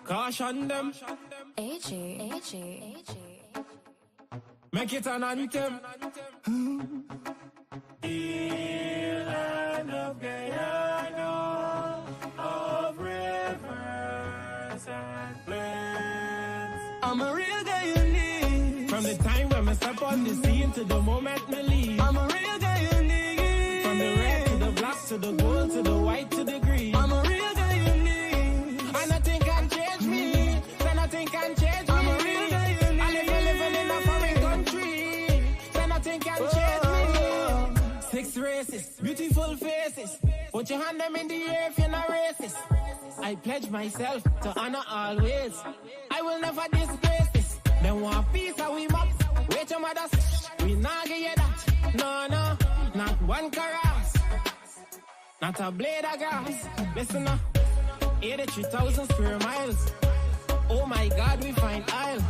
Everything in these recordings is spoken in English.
Caution them. AG. Make it an anthem. Land of Guyana, of rivers and plains. I'm a real Guyanese. From the time when I step on the scene to the moment I leave. I'm a real Guyanese. From the red to the black to the gold to the white to the green. I'm a real Guyanese. And nothing can change me. So nothing can change me. I'm a real Guyanese. I live living in a foreign country. So nothing can change me. 6 races, beautiful faces. Put your hand them in the air if you're not racist. I pledge myself to honor always. I will never disgrace this. Them want peace and we map. Wait your mothers, we not get you that. No, not one caress. Not a blade of grass. Listen up, 83,000 square miles. Oh my God, we find aisle.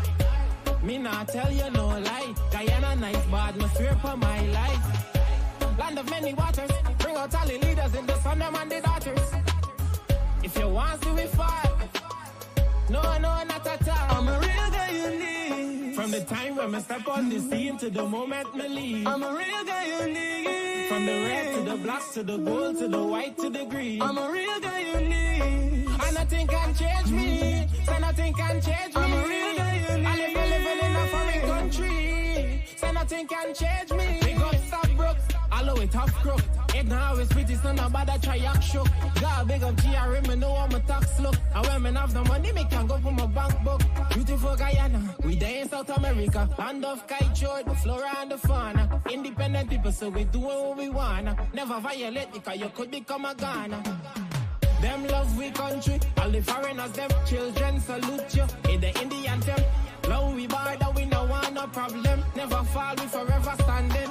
Me not tell you no lie. Guyana nice, but I swear for my life. Land of many waters, bring out all the leaders in the son, them and the daughters. If you want to we fight, no, not at all. I'm a real Guyanese. From the time when I step on the scene to the moment I leave. I'm a real Guyanese. From the red to the black to the gold to the white to the green. I'm a real Guyanese. And nothing can change me. So nothing can change me. I'm a real Guyanese. I live in a foreign country. So nothing can change me. We got stop broke. Allow it tough crook. It now is pretty, so nobody try act shook. God big up GRM, me know I'm a tax look. And when me have the money, me can go for my bank book. Beautiful Guyana, we there in South America. Land of kite, the flora and the fauna. Independent people, so we doing what we wanna. Never violate, because you could become a Ghana. Them love we country, all the foreigners, them children salute you. In the Indian them, love we border, we no want no problem. Never fall, we forever standing.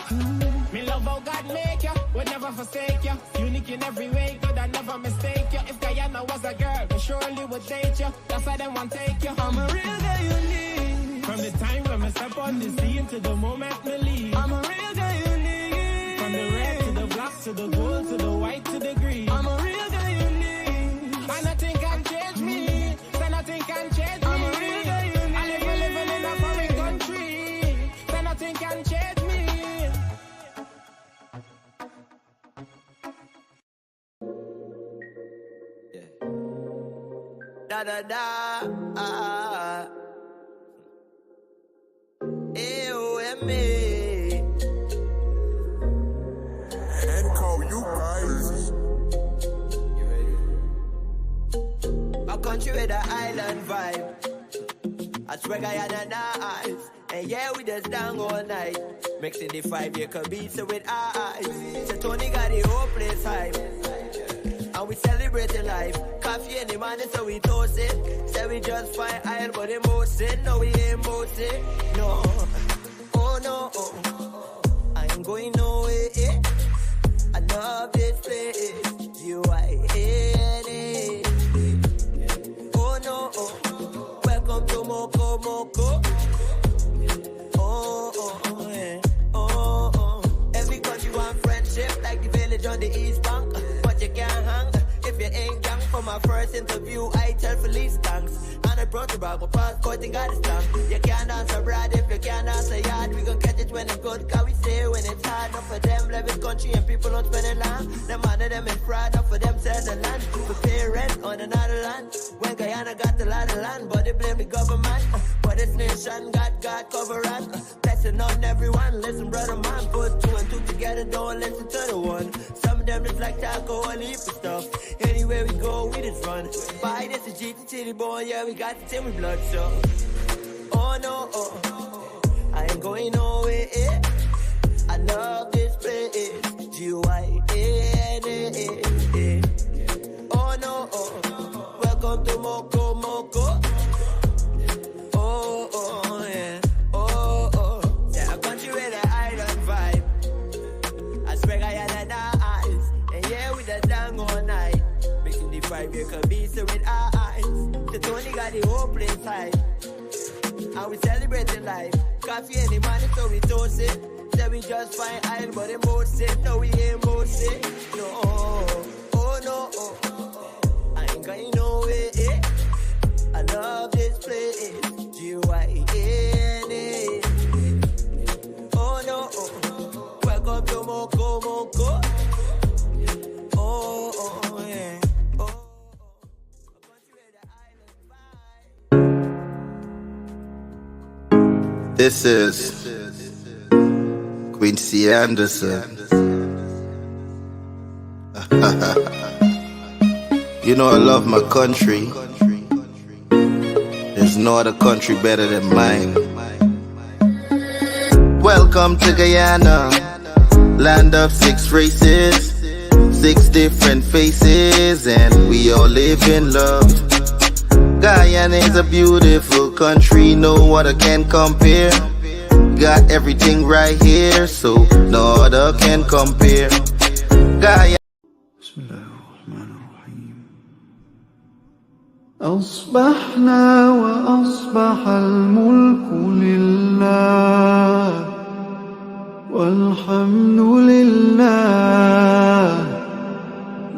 Me love how God make you, would never forsake you. Unique in every way, God I never mistake you. If Guyana was a girl, we surely would date you. That's why they want take you. I'm a real Guyanese. From the time when I step on the scene to the moment I leave. I'm a real Guyanese. From the red to the black to the gold to the white to the green. I'm a real Guyanese. And nothing can change me. So nothing can change me. I'm a real Guyanese. I live in a foreign country. So nothing can change me. Da da da, A-O-M-A. And call you guys. You ready? A country with an island vibe. I swear Guyana nice. And yeah, we just down all night. Mixing the 5-acre beats with our eyes. So Tony got the whole place hype. And we celebrating life. Coffee in the morning, so we toast it. Say we just fine aisle, but they most it. No, we ain't most it. No. Oh no. I ain't going nowhere. I love this place. U-I-N-A. Oh no. Welcome to Moko Moko. Oh. Every country want friendship, like the village on the East Bank. But you can't hang if you ain't young. For my first interview, I tell Felice thanks. And I brought the bag, my passport and got a stamp. You can't dance abroad if you can't dance a yard. We gon' catch it when it's good, cause we say when it's hard. Not for them, live in country and people don't spend it long. Them under them in fraud, not for them sell the land. We pay rent on another land. When Guyana got a lot of land, but they blame the government. But this nation got God cover us. Blessing on everyone, listen brother man. Put 2 and 2 together, don't listen to the one. Some of them just like alcohol, heap of stuff. Anywhere we go, we just run. Buy this is GT boy, yeah, we got the team with blood, so. Oh no, I ain't going nowhere. I love this place. G-Y-N-A. Oh no, welcome to Moko Moko. Oh, yeah. Oh. Yeah, a country with an island vibe. I swear I had eyes. And yeah, we just down all night. Making the 5-acre beats with our eyes. The Tony got the whole place high. And we celebrating life. Coffee in the morning, so we toast it. Say we just fine aisle, but they most it. No, we ain't most it. No, oh no. I ain't going nowhere. I love This is Quincy Anderson. You know I love my country. There's no other country better than mine. Welcome to Guyana, land of 6 races, 6 different faces, and we all live in love. Guyana is a beautiful country, no other can compare. Got everything right here, so no other can compare. Guyana. أصبحنا وأصبح الملك لله والحمد لله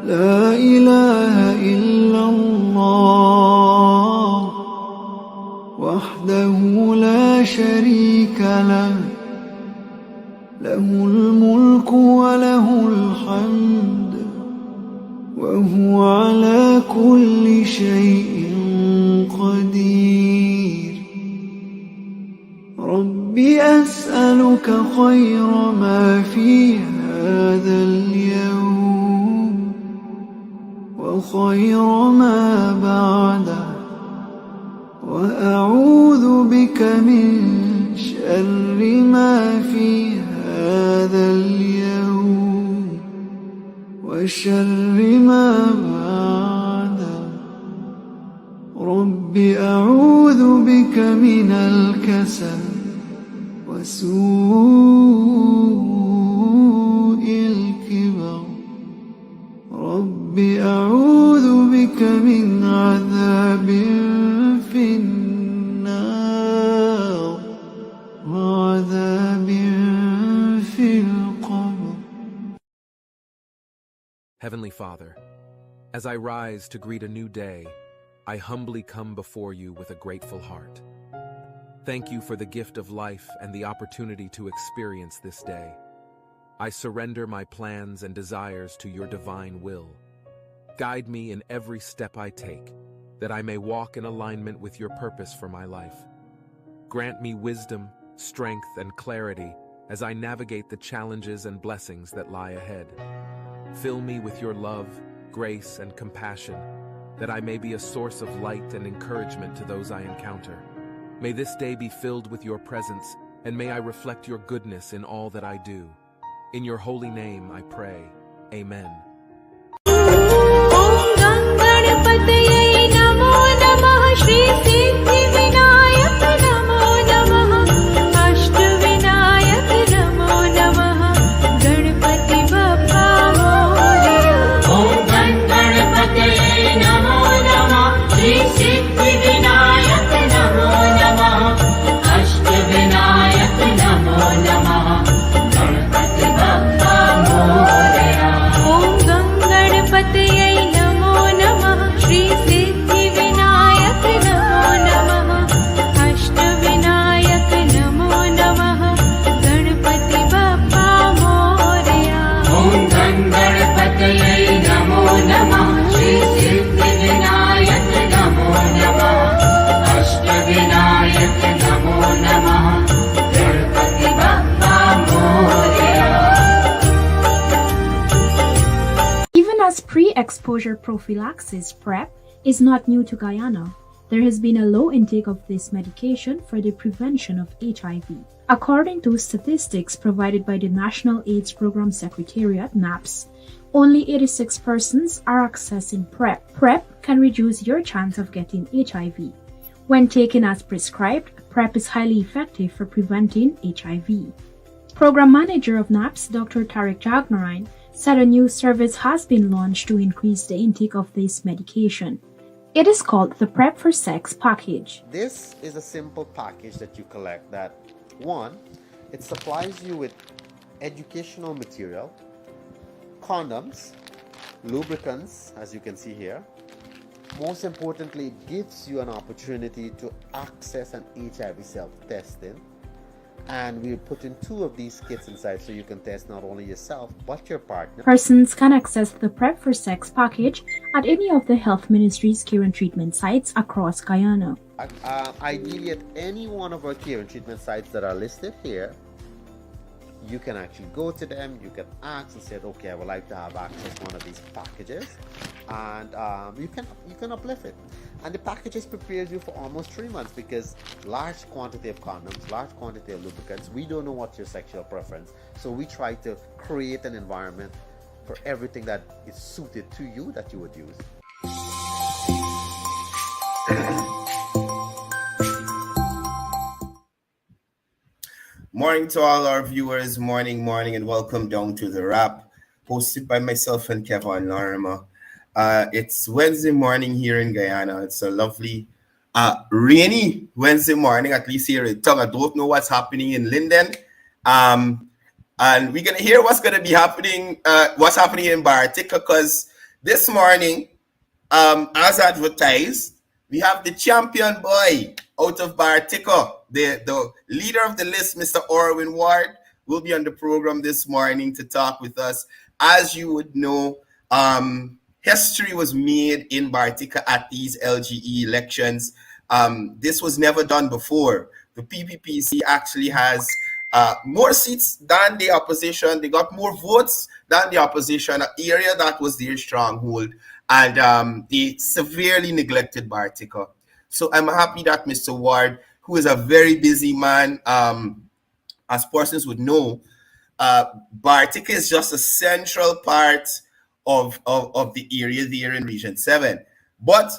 لا إله إلا الله وحده لا شريك له له الملك وله الحمد وهو على كل شيء قدير ربي أسألك خير ما في هذا اليوم وخير ما بعده وأعوذ بك من شر ما في هذا اليوم وشر ما بعده رب أعوذ بك من الكسل وسوء الكبر رب أعوذ بك من عذاب في النار وعذاب في القبر. Heavenly Father, as I rise to greet a new day, I humbly come before you with a grateful heart. Thank you for the gift of life and the opportunity to experience this day. I surrender my plans and desires to your divine will. Guide me in every step I take, that I may walk in alignment with your purpose for my life. Grant me wisdom, strength, and clarity as I navigate the challenges and blessings that lie ahead. Fill me with your love, grace, and compassion, that I may be a source of light and encouragement to those I encounter. May this day be filled with your presence, and may I reflect your goodness in all that I do. In your holy name I pray. Amen. Pre-exposure prophylaxis PrEP is not new to Guyana. There has been a low intake of this medication for the prevention of HIV. According to statistics provided by the National AIDS Program Secretariat (NAPS), only 86 persons are accessing PrEP. PrEP can reduce your chance of getting HIV. When taken as prescribed, PrEP is highly effective for preventing HIV. Program Manager of NAPS, Dr. Tarek Jagnarine, said a new service has been launched to increase the intake of this medication. It is called the PrEP for Sex package. This is a simple package that you collect that, one, it supplies you with educational material, condoms, lubricants, as you can see here. Most importantly, it gives you an opportunity to access an HIV self-testing. And we're putting 2 of these kits inside so you can test not only yourself but your partner. Persons can access the PrEP for Sex package at any of the Health Ministry's care and treatment sites across Guyana. Ideally, at any one of our care and treatment sites that are listed here, you can actually go to them, you can ask and say, okay, I would like to have access to one of these packages, and you can uplift it. And the packages prepares you for almost 3 months, because large quantity of condoms, large quantity of lubricants. We don't know what's your sexual preference, so we try to create an environment for everything that is suited to you that you would use. Morning to all our viewers. Morning, and welcome down to the wrap, hosted by myself and Kevon Lorrimer. It's Wednesday morning here in Guyana. It's a lovely, rainy Wednesday morning, at least here in Tongue. I don't know what's happening in Linden. And we're gonna hear what's gonna be happening, what's happening in Bartica, because this morning, as advertised, we have the champion boy out of Bartica. The leader of the list, Mr. Orwin Ward, will be on the program this morning to talk with us. As you would know, history was made in Bartica at these LGE elections. This was never done before. The PPPC actually has more seats than the opposition. They got more votes than the opposition, an area that was their stronghold, and they severely neglected Bartica. So I'm happy that Mr. Ward, who is a very busy man, as persons would know, Bartica is just a central part of the area there in Region 7. But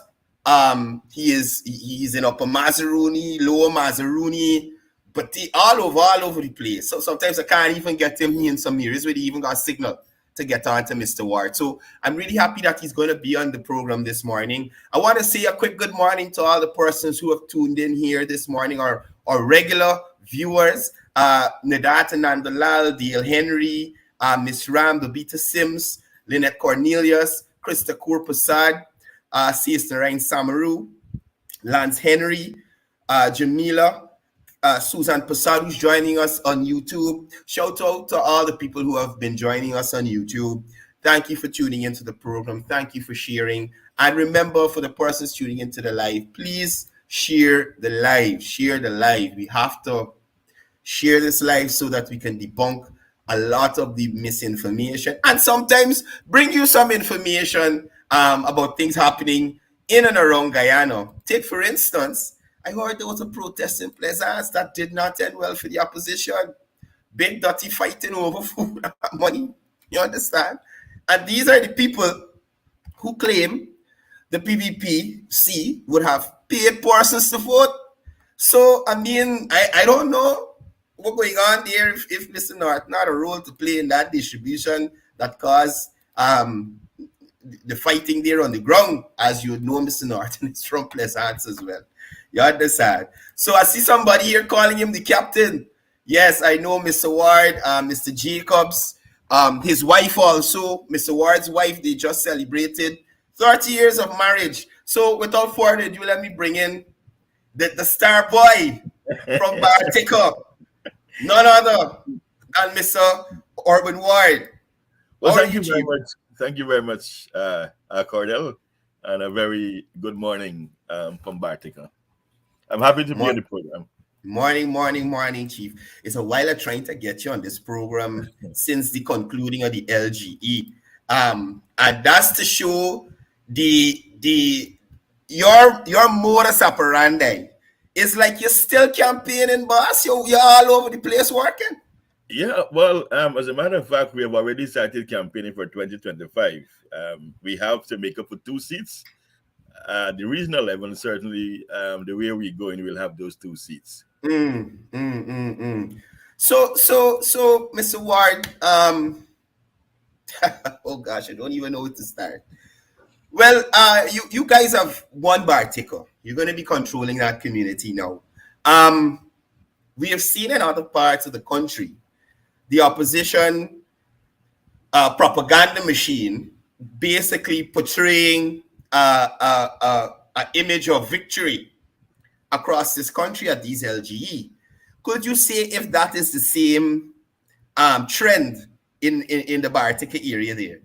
he's in Upper Mazaruni, Lower Mazaruni, but all over the place. So sometimes I can't even get him here in some areas where he even got signal to get on to Mr. Ward. So I'm really happy that he's going to be on the program this morning. I want to say a quick good morning to all the persons who have tuned in here this morning, our regular viewers, Nadat Nandalal, Dale Henry, Miss Ram, Babita Sims, Lynette Cornelius, Krista Kaur Prasad, Sister Ryan Samaru, Lance Henry, Jamila, Susan Passad, who's joining us on YouTube. Shout out to all the people who have been joining us on YouTube. Thank you for tuning into the program. Thank you for sharing. And remember, for the persons tuning into the live, please share the live. Share the live. We have to share this live so that we can debunk a lot of the misinformation and sometimes bring you some information about things happening in and around Guyana. Take, for instance, I heard there was a protest in Plaisance that did not end well for the opposition. Big dirty fighting over food and money. You understand? And these are the people who claim the PPPC would have paid persons to vote. So, I mean, I don't know what's going on there if Mr. North not a role to play in that distribution that caused the fighting there on the ground. As you know, Mr. Norton is from Plaisance as well. You understand? So I see somebody here calling him the captain. Yes, I know Mr. Ward, Mr. Jacobs, his wife also, Mr. Ward's wife, they just celebrated 30 years of marriage. So without further ado, let me bring in the star boy from Bartica, none other than Mr. Orwin Ward. Well, thank you very much. Thank you very much, Courdel, and a very good morning from Bartica. I'm happy to be on the program. Morning, Chief. It's a while I'm trying to get you on this program since the concluding of the LGE. And that's to show your modus operandi. It's like you're still campaigning, boss. You're all over the place working. Yeah, well, as a matter of fact, we have already started campaigning for 2025. We have to make up for 2 seats. The regional level, certainly, the way we're going, we'll have those 2 seats. So, Mr. Ward, oh gosh, I don't even know where to start. Well, you guys have one Bartica. You're going to be controlling that community now. We have seen in other parts of the country the opposition propaganda machine basically portraying an image of victory across this country at these LGE. Could you say if that is the same trend in the Bartica area there?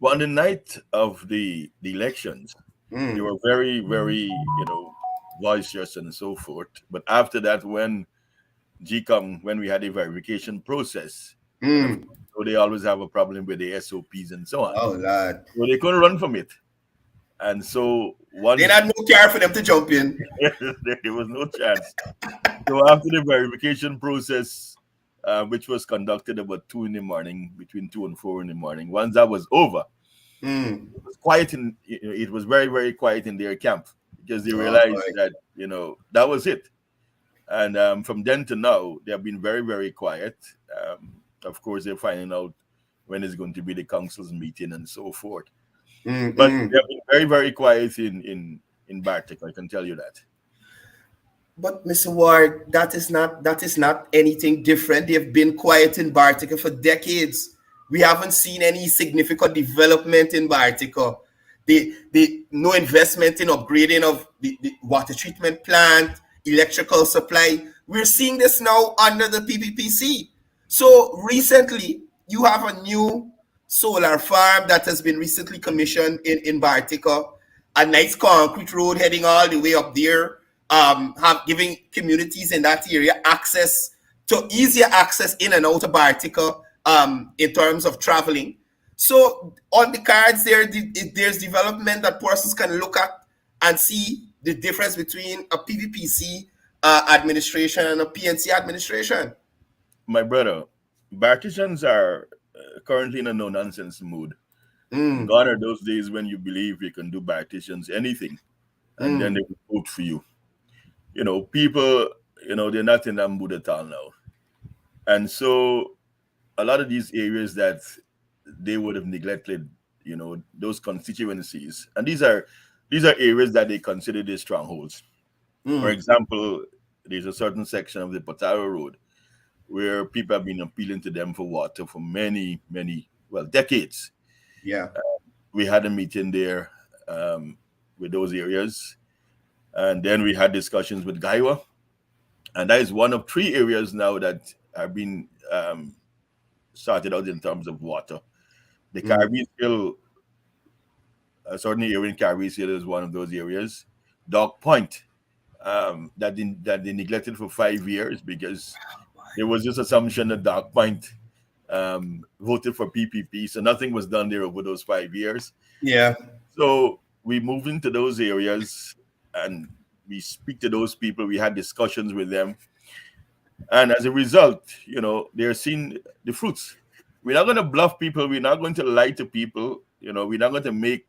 Well, on the night of the elections, they were very, very, boisterous and so forth. But after that, when GCOM, when we had a verification process, and of Mm. course, so they always have a problem with the SOPs and so on. Oh Lord. So they couldn't run from it. And so They once had no care for them to jump in. there was no chance. So after the verification process, which was conducted about 2 in the morning, between 2 and 4 in the morning, once that was over, Mm. it was quiet it was very, very quiet in their camp because they Oh realized boy. that, that was it. And from then to now, they have been very, very quiet. Of course, they're finding out when is going to be the council's meeting and so forth. But Mm-mm. they have been very, very quiet in Bartik, I can tell you that. But Mr. Ward, that is not anything different. They've been quiet in Bartica for decades. We haven't seen any significant development in Bartica. The no investment in upgrading of the water treatment plant, electrical supply. We're seeing this now under the PPPC. So recently, you have a new solar farm that has been recently commissioned in Bartica, a nice concrete road heading all the way up there, have giving communities in that area access to easier access in and out of Bartica, in terms of traveling. So on the cards there, there's development that persons can look at and see the difference between a PVPC administration and a PNC administration. My brother, Bartisians are currently in a no nonsense mood. Mm, Gone are those days when you believe you can do Bartisians anything and then mm, they will vote for you. People, they're not in that mood at all now. And so a lot of these areas that they would have neglected, those constituencies, and these are areas that they consider their strongholds. For mm. example, there's a certain section of the Potaro Road where people have been appealing to them for water for many, many, well, decades. Yeah. We had a meeting there with those areas, and then we had discussions with Gaiwa, and that is one of 3 areas now that have been started out in terms of water. The Caribbean Hill, a certain area in Caribbean Hill is one of those areas. Dog Point, that they neglected for 5 years because there was this assumption that Dog Point voted for PPP, so nothing was done there over those 5 years. Yeah. So we moved into those areas and we speak to those people. We had discussions with them, and as a result, they're seeing the fruits. We're not going to bluff people. We're not going to lie to people. We're not going to make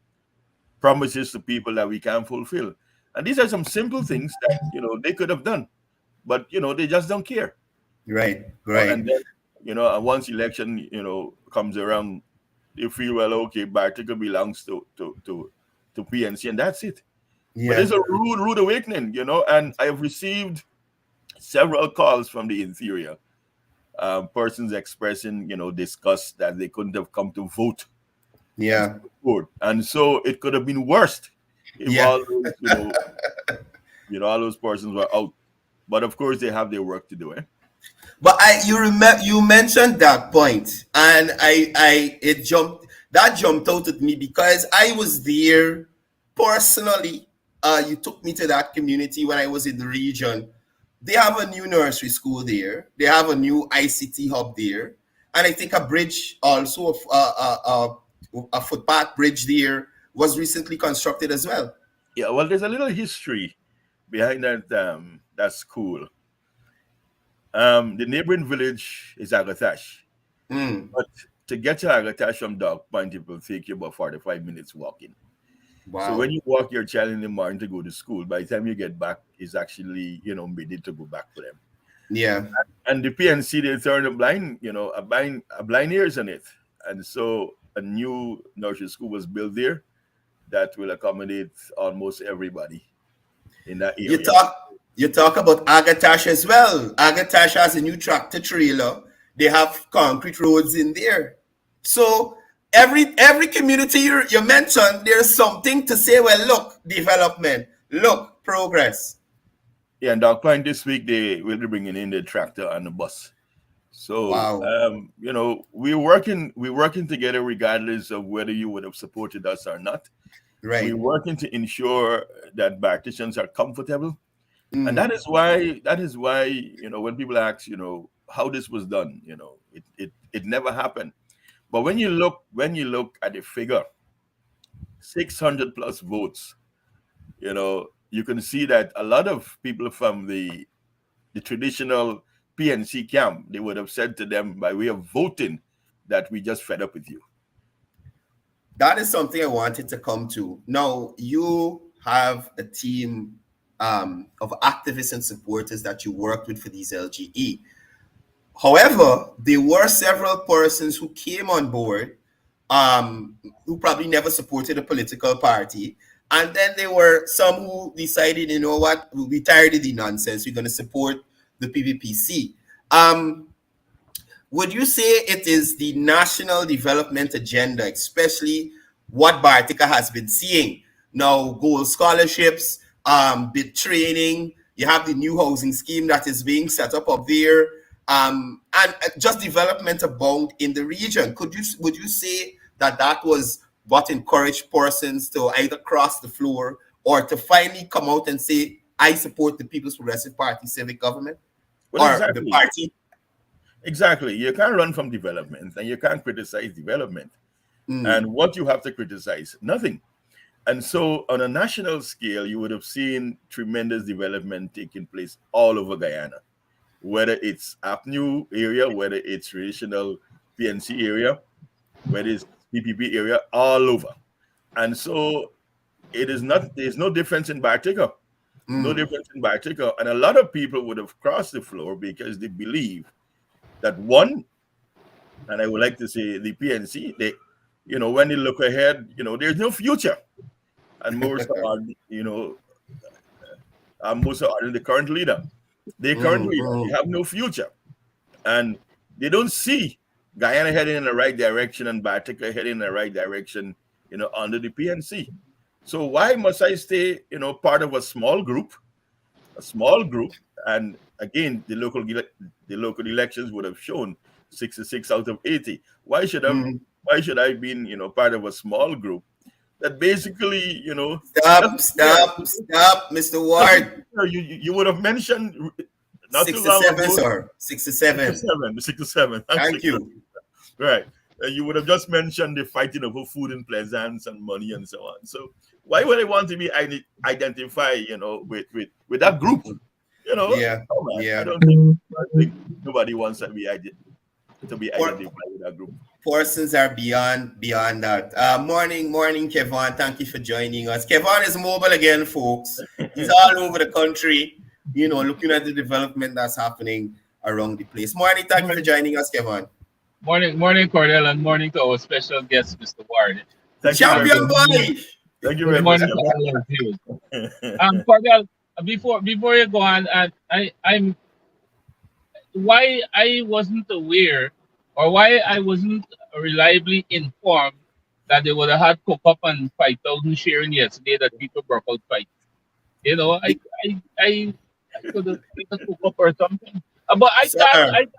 promises to people that we can't fulfill. And these are some simple things that they could have done, but they just don't care. Right. And Right. then and once election comes around, they feel, well, okay, Bartica belongs to PNC, and that's it. But Yeah. it's a rude awakening, and I have received several calls from the interior, persons expressing disgust that they couldn't have come to vote and Yeah. so forth. And so it could have been worse if Yeah. all those all those persons were out. But of course they have their work to do. But you remember you mentioned that point, and it jumped out at me because I was there personally. You took me to that community when I was in the region. They have a new nursery school there. They have a new ICT hub there, and I think a bridge also, a footpath bridge there was recently constructed as well. Yeah, well, there's a little history behind that school. The neighboring village is Agatash. Mm, But to get to Agatash from Dog Point, it will take you about 45 minutes walking. So wow. when you walk your child in the morning to go to school, by the time you get back, it's actually, made to go back for them. Yeah. And the PNC, they turn a blind ears on it. And so a new nursery school was built there that will accommodate almost everybody in that You area. talk about Agatash as well. Agatash has a new tractor trailer. They have concrete roads in there. So every community you mentioned, there's something to say. Well, look, development. Look, progress. Yeah, and Dog Point this week, they will be bringing in the tractor and the bus. So, Wow. we're working together regardless of whether you would have supported us or not. Right. We're working to ensure that Baptistans are comfortable. And Mm. that is why, when people ask, how this was done, it never happened. But when you look at the figure, 600 plus votes, you can see that a lot of people from the traditional PNC camp, they would have said to them by way of voting that we just fed up with you. That is something I wanted to come to. Now, you have a team of activists and supporters that you worked with for these LGE. However, there were several persons who came on board who probably never supported a political party. And then there were some who decided, you know what, we're tired of the nonsense. We're going to support the PPPC. Would you say it is the national development agenda, especially what Bartica has been seeing? Now, gold scholarships, bid training, you have the new housing scheme that is being set up there, and just development abound in the region. Would you say that was what encouraged persons to either cross the floor or to finally come out and say, I support the People's Progressive Party civic government, well, or exactly. the party? Exactly. You can't run from development and you can't criticize development. And what you have to criticize? Nothing. And so on a national scale, you would have seen tremendous development taking place all over Guyana, whether it's APNU area, whether it's traditional PNC area, whether it's PPP area, all over. And so there's no difference in Bartica. No difference in Bartica. And a lot of people would have crossed the floor because they believe that one, and I would like to say the PNC, they, when they look ahead, there's no future. And most are, most are the current leader. They currently have no future. And they don't see Guyana heading in the right direction and Bartica heading in the right direction, under the PNC. So why must I stay, part of a small group? And again, the local elections would have shown 66 out of 80. Why should I be part of a small group that basically Stop, Mr. Ward. You would have mentioned not 67, sir. 67. 67. Thank you. Right. You would have just mentioned the fighting over food in Pleasance and money and so on. So why would I want to be identified, with that group? Yeah. I don't think nobody wants to be identified with that group. Persons are beyond that. Morning, Kevon. Thank you for joining us. Kevon is mobile again, folks. He's all over the country, looking at the development that's happening around the place. Morning, thank you for joining us, Kevon. Morning, Courdel, and morning to our special guest, Mr. Ward. Champion boy. Thank you very much. Courdel, before you go on, I'm why I wasn't aware, or why I wasn't reliably informed that they would have had cook-up and 5,000 sharing yesterday that people broke out fight. I could have taken a cook-up or something. But I thought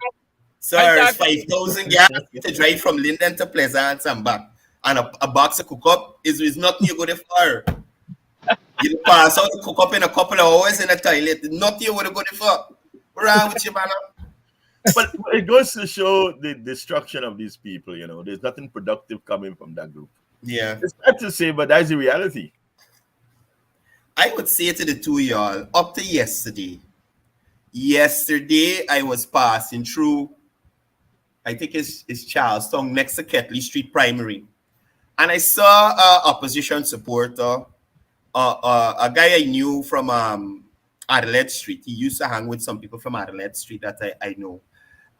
it's 5,000 gas to drive from Linden to Pleasance and back. And a box of cook-up is nothing you go there for. You pass out the cook-up in a couple of hours in the toilet. Nothing you would go there for. What's wrong with you, man? But it goes to show the destruction of these people, There's nothing productive coming from that group. Yeah. It's hard to say, but that's the reality. I would say to the two of y'all, up to yesterday, I was passing through, I think it's Charlestown, next to Ketley Street Primary. And I saw an opposition supporter, a guy I knew from Adelaide Street. He used to hang with some people from Adelaide Street that I know.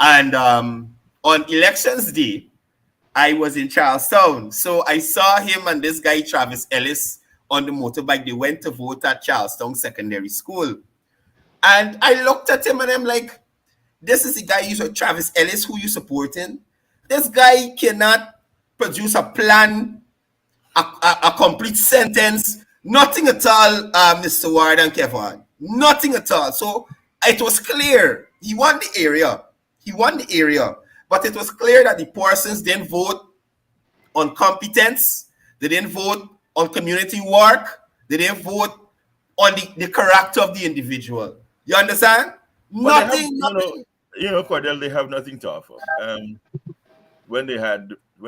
And on elections day, I was in Charlestown. So I saw him and this guy, Travis Ellis, on the motorbike. They went to vote at Charlestown Secondary School. And I looked at him and I'm like, this is the guy, Travis Ellis, who you supporting. This guy cannot produce a plan, a complete sentence, nothing at all, Mr. Ward and Kevon. Nothing at all. So it was clear he won the area. But it was clear that the persons didn't vote on competence. They didn't vote on community work? Did they vote on the character of the individual? You understand? But they have, Nothing, nothing. Cordell, they have nothing to offer. When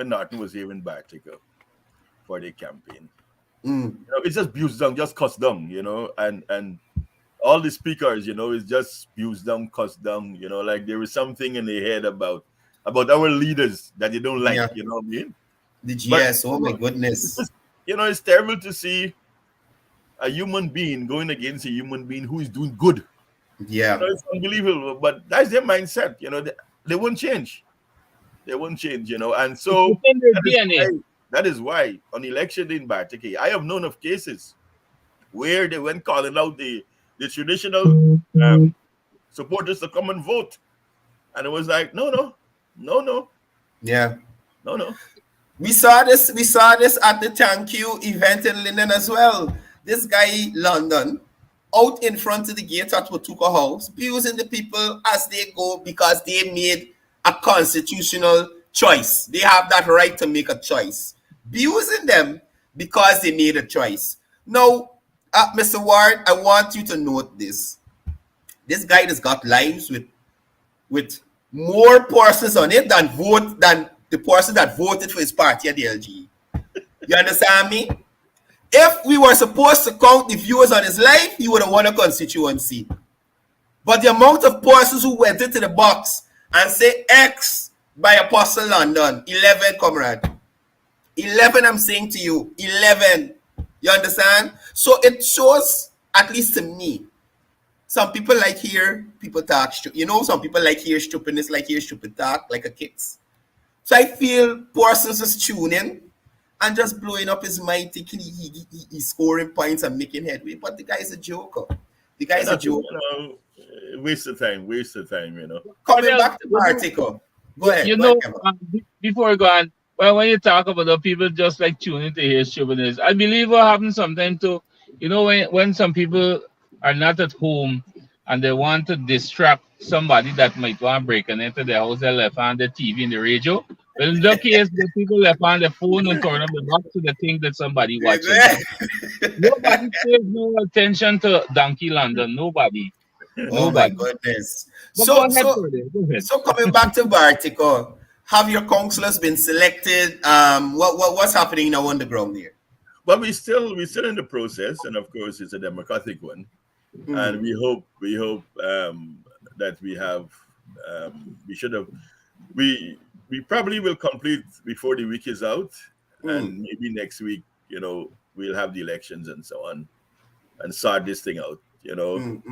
Norton was here in Bartica for their campaign, it's just abuse down, just cuss down, and all the speakers, it's just abuse down, cuss down, like there is something in their head about our leaders that they don't like, Yeah. you know what I mean? The GS, oh my goodness. It's terrible to see a human being going against a human being who is doing good. Yeah. It's unbelievable, but that's their mindset. They won't change. They won't change, and so that is why on election day in Bartica, I have known of cases where they went calling out the traditional supporters to come and vote, and it was like, no. Yeah. No. We saw this at the Thank You event in London as well. This guy, London, out in front of the gate at Watuka House, abusing the people as they go because they made a constitutional choice. They have that right to make a choice. Abusing them because they made a choice. Now, Mr. Ward, I want you to note this. This guy has got lives with more persons on it than the person that voted for his party at the LG. You understand me? If we were supposed to count the viewers on his life, he would have won a constituency. But the amount of persons who went into the box and say X by Apostle London, 11, comrade. 11, I'm saying to you, 11. You understand? So it shows, at least to me, some people like hear people talk, some people like hear stupidness, like hear stupid talk, like a kids. So I feel persons just tuning and just blowing up his mind, thinking he's scoring points and making headway. But the guy's a joker. Waste of time, Coming back to Bartica. Go ahead. Before we go on, well, when you talk about the people just like tuning to hear stupidness, I believe what happens sometimes too, when some people are not at home and they want to distract somebody that might want to break into their house, they left on the TV and the radio. Well, in that case, the people left on the phone and turn up the box to the thing that somebody watching. Nobody pays no attention to Donkey London. Nobody. Oh my goodness. So coming back to Bartica, have your councillors been selected? What's happening now on the ground here? Well, we're still in the process, and of course, it's a democratic one. And we hope that we probably will complete before the week is out, and maybe next week, we'll have the elections and so on, and sort this thing out, and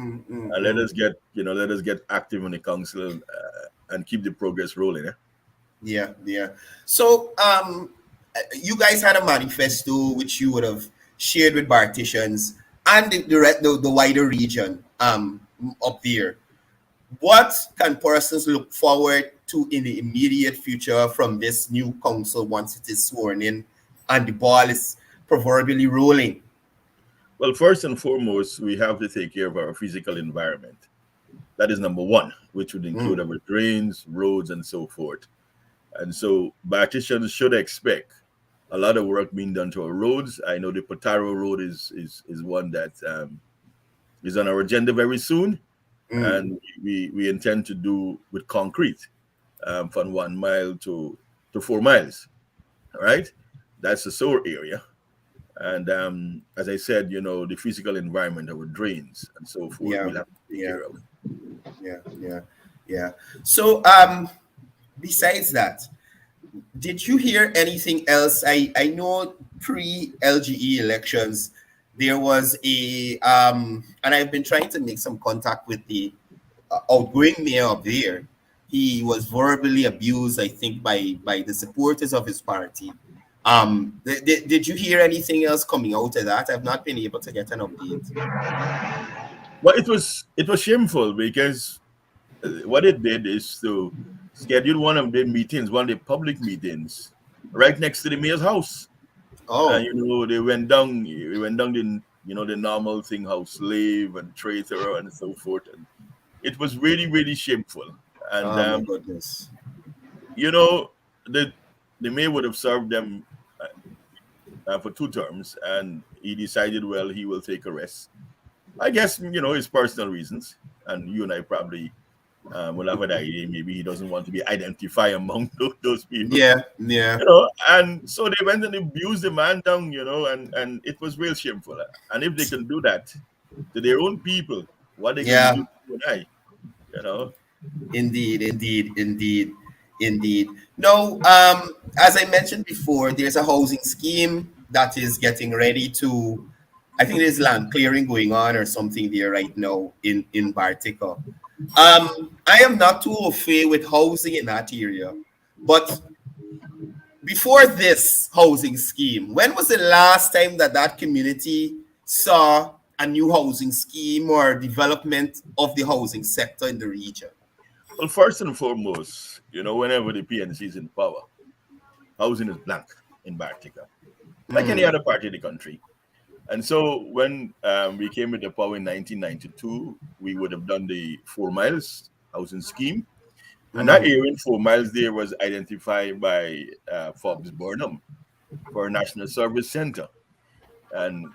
let us get active in the council and keep the progress rolling. Yeah. So, you guys had a manifesto which you would have shared with Barticians and the wider region up there. What can persons look forward to in the immediate future from this new council once it is sworn in and the ball is proverbially rolling? Well, first and foremost, we have to take care of our physical environment. That is number one, which would include our drains, roads, and so forth. And so Barticians should expect a lot of work being done to our roads. I know the Potaro Road is one that is on our agenda very soon. And we intend to do with concrete from 1 mile to 4 miles. All right, that's the sore area. And as I said, the physical environment, our drains and so forth, we'll have to take care of. Yeah. So besides that, did you hear anything else? I know pre-LGE elections, there was and I've been trying to make some contact with the outgoing mayor of there. He was verbally abused, I think, by the supporters of his party. Did you hear anything else coming out of that? I've not been able to get an update. Well, it was shameful because what it did is to schedule one of the public meetings, right next to the mayor's house. They went down the normal thing, how slave and traitor and so forth. And it was really, really shameful. And my goodness. The mayor would have served them for 2 terms, and he decided, well, he will take a rest. I guess, his personal reasons, and you and I probably will have an idea. Maybe he doesn't want to be identified among those people. Yeah, yeah. And so they went and abused the man down, and it was real shameful. And if they can do that to their own people, what they going to do Yeah. to you and I, you know? Indeed, indeed, indeed, indeed. No, as I mentioned before, there's a housing scheme that is getting ready to, I think there's land clearing going on or something there right now in Bartica. I am not too au fait with housing in that area, but before this housing scheme, when was the last time that community saw a new housing scheme or development of the housing sector in the region? Well, first and foremost, whenever the PNC is in power, housing is blank in Bartica, like any other part of the country. And so when we came with the power in 1992, we would have done the 4 miles housing scheme. And that area in 4 miles there was identified by Forbes Burnham for a National Service Center. And,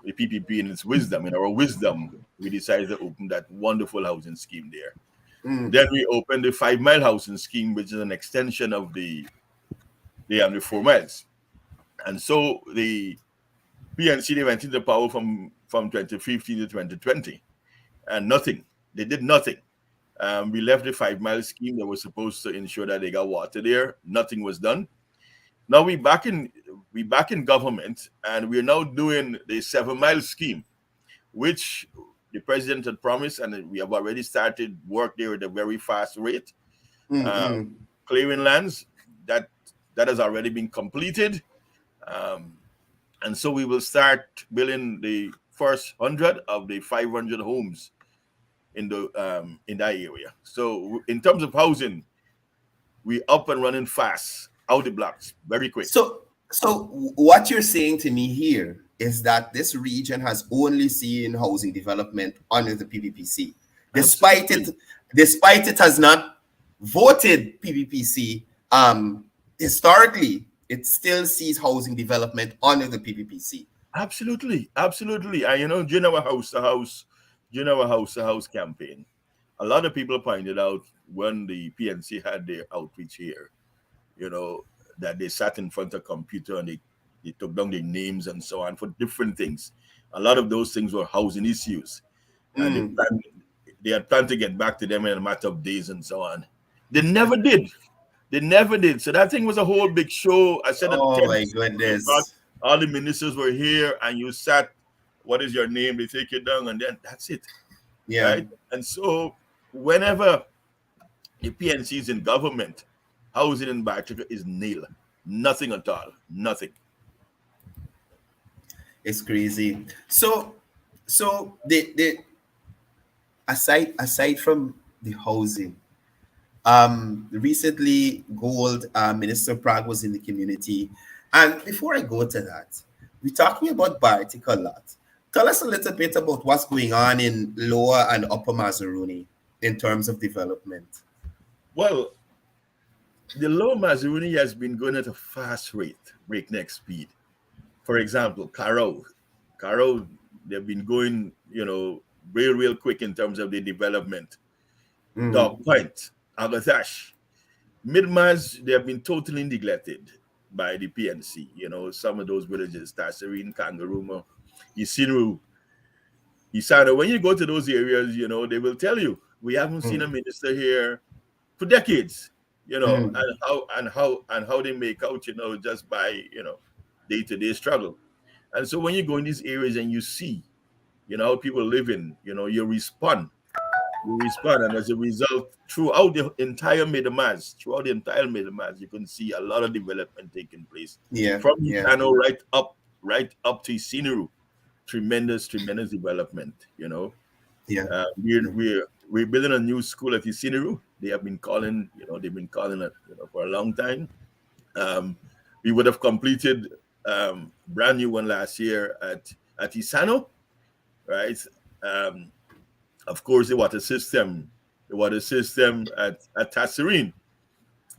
the PPP in its wisdom, in our wisdom, we decided to open that wonderful housing scheme there. Then we opened the 5 mile housing scheme, which is an extension of the 4 miles. And so the PNC, they went into power from 2015 to 2020, and nothing. They did nothing. We left the 5 mile scheme that was supposed to ensure that they got water there. Nothing was done. Now we back in government, and we're now doing the 7 mile scheme, which the president had promised, and we have already started work there at a very fast rate. Clearing lands that has already been completed. And so we will start building the first 100 of the 500 homes in that area. So in terms of housing, we up and running fast, out the blocks, very quick. So what you're saying to me here is that this region has only seen housing development under the PPPC, despite it has not voted PPPC. Historically, it still sees housing development under the PPPC. Absolutely. And during our house to house campaign, a lot of people pointed out when the PNC had their outreach here, that they sat in front of a computer and they took down their names and so on for different things. A lot of those things were housing issues. And they had planned to get back to them in a matter of days and so on. They never did. So that thing was a whole big show. I said, oh my goodness. All the ministers were here and you sat, what is your name? They take it down and then that's it. Yeah. Right? And so whenever the PNC is in government, housing in Bartica is nil. Nothing at all. Nothing. It's crazy. So the aside from the housing, recently Gold Minister Prague was in the community, and before I go to that, we're talking about Bartica a lot. Tell us a little bit about what's going on in Lower and Upper Mazaruni in terms of development. Well, the Lower Mazaruni has been going at a fast rate, breakneck speed. For example, Caro, they've been going, real quick in terms of the development. Dog Point, Agathash, Mid-Maz, they have been totally neglected by the PNC. Some of those villages, Tasserine, Kangaroo, Isinru, Isano. When you go to those areas, they will tell you, we haven't seen a minister here for decades, and how they make out, just by, day-to-day struggle. And so when you go in these areas and you see, how people live in, you respond, and as a result, throughout the entire Middle-Maz, you can see a lot of development taking place. From Isano right up to Isineru, tremendous development. We're building a new school at Isineru. They have been calling, they've been calling it, for a long time. We would have completed brand new one last year at Isano, right? Of course, the water system at Tasserine,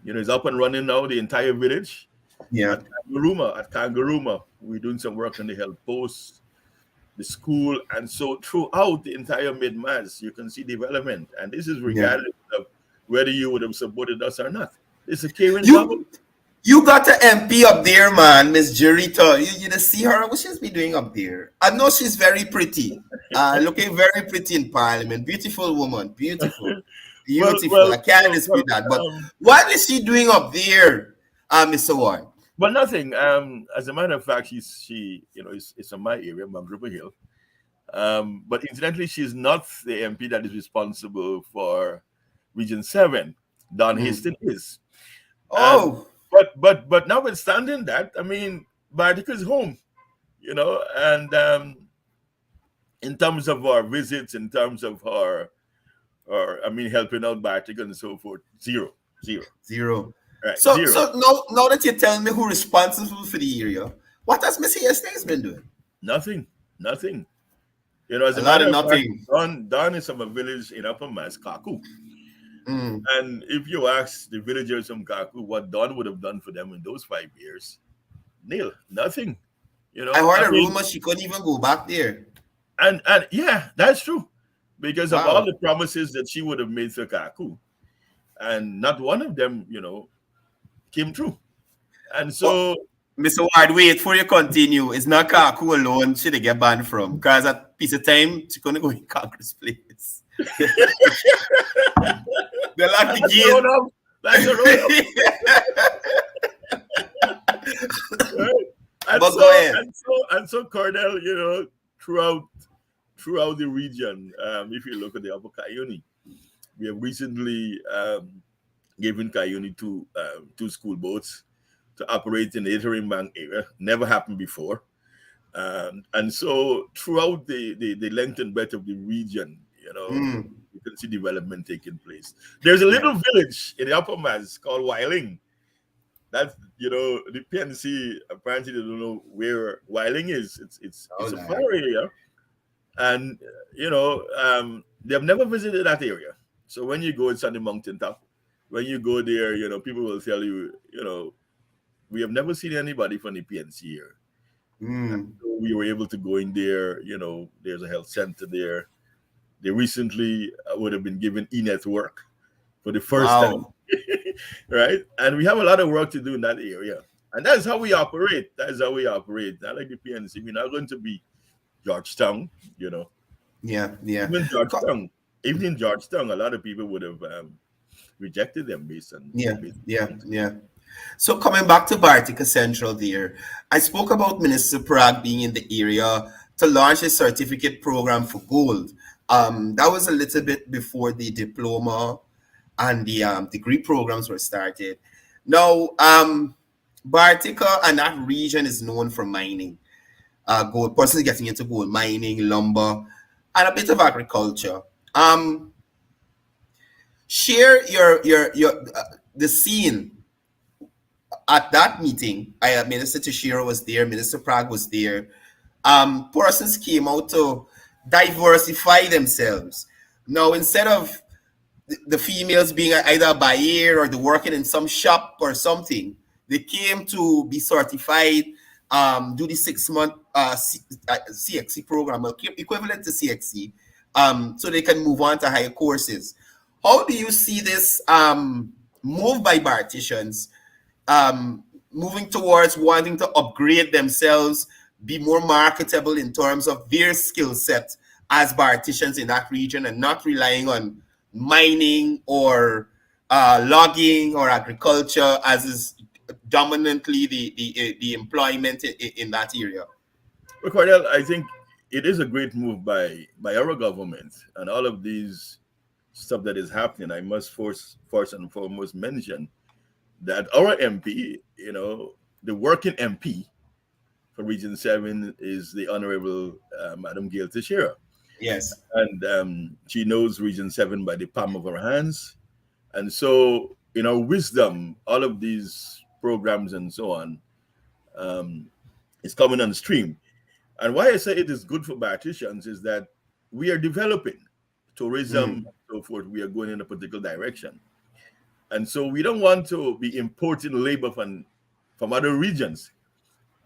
is up and running now, the entire village. Yeah. At Kangaruma, we're doing some work on the health post, the school, and so throughout the entire mid-mass, you can see development. And this is Yeah. regardless of whether you would have supported us or not. It's a caring You government. you got the MP up there, man, Miss Jerita. You just see her. What she's been doing up there? I know she's very pretty. Looking very pretty in Parliament. Beautiful woman. Beautiful. Well, Beautiful. I well, can't well, dispute well, that. But what is she doing up there, Mr. Ward? well, nothing. As a matter of fact, it's in my area, Magruba Hill. But incidentally, she's not the MP that is responsible for Region 7. Don Hastings is. Oh. But notwithstanding that, I mean, Bartica's home, and in terms of our visits, in terms of helping out Bartica and so forth, zero. Right, So zero. so now that you're telling me who's responsible for the area, what has Miss Hastings been doing? Nothing. As A a lot matter of of fact, nothing. Don is from a village in Upper Mass, Kaku. Mm. And if you ask the villagers from Kaku what Don would have done for them in those 5 years, nil, nothing. I heard a rumor she couldn't even go back there. And yeah, that's true. Because of Wow. all the promises that she would have made to Kaku. And not one of them, came true. And so Mr. Ward, wait for you continue. It's not Kaku alone she they get banned from. Because at piece of time, she couldn't go in Congress place. They locked the gate. That's a roll-up. Right? But go ahead. And so Courdel, throughout the region, if you look at the Upper Cayuni, we have recently given Cayuni two school boats to operate in the Interim Bank area. Never happened before. And so throughout the length and breadth of the region, you can see development taking place. There's a little village in the Upper Mass called Wiling. That's the PNC apparently they don't know where Wiling is. It's a far area, and they have never visited that area. So when you go, it's on the mountaintop. When you go there, people will tell you, we have never seen anybody from the PNC here. So we were able to go in there. There's a health center there. They recently would have been given e-network for the first time. Right? And we have a lot of work to do in that area. And that's how we operate. Not like the PNC. We're not going to be Georgetown, Yeah. Even in Georgetown, a lot of people would have rejected them based on. Yeah. So coming back to Bartica Central there, I spoke about Minister Prague being in the area to launch a certificate program for gold. That was a little bit before the diploma and the degree programs were started. Now, Bartica and that region is known for mining. Gold, persons getting into gold mining, lumber, and a bit of agriculture. Share your the scene at that meeting. Minister Teixeira was there, Minister Prague was there. Persons came out to diversify themselves. Now, instead of the females being either a buyer or the working in some shop or something, they came to be certified, do the 6-month CXC program, equivalent to CXC, so they can move on to higher courses. How do you see this move by Barticians, moving towards wanting to upgrade themselves, be more marketable in terms of their skill set as Barticians in that region, and not relying on mining or logging or agriculture as is dominantly the employment in that area? Well, Courdel, I think it is a great move by our government, and all of these stuff that is happening. I must first and foremost mention that our MP, the working MP for Region 7 is the Honorable Madam Gail Teixeira. Yes. And she knows Region 7 by the palm of her hands. And so, in our wisdom, all of these programs and so on is coming on stream. And why I say it is good for Barticians is that we are developing tourism, so forth. We are going in a particular direction. And so we don't want to be importing labor from from other regions.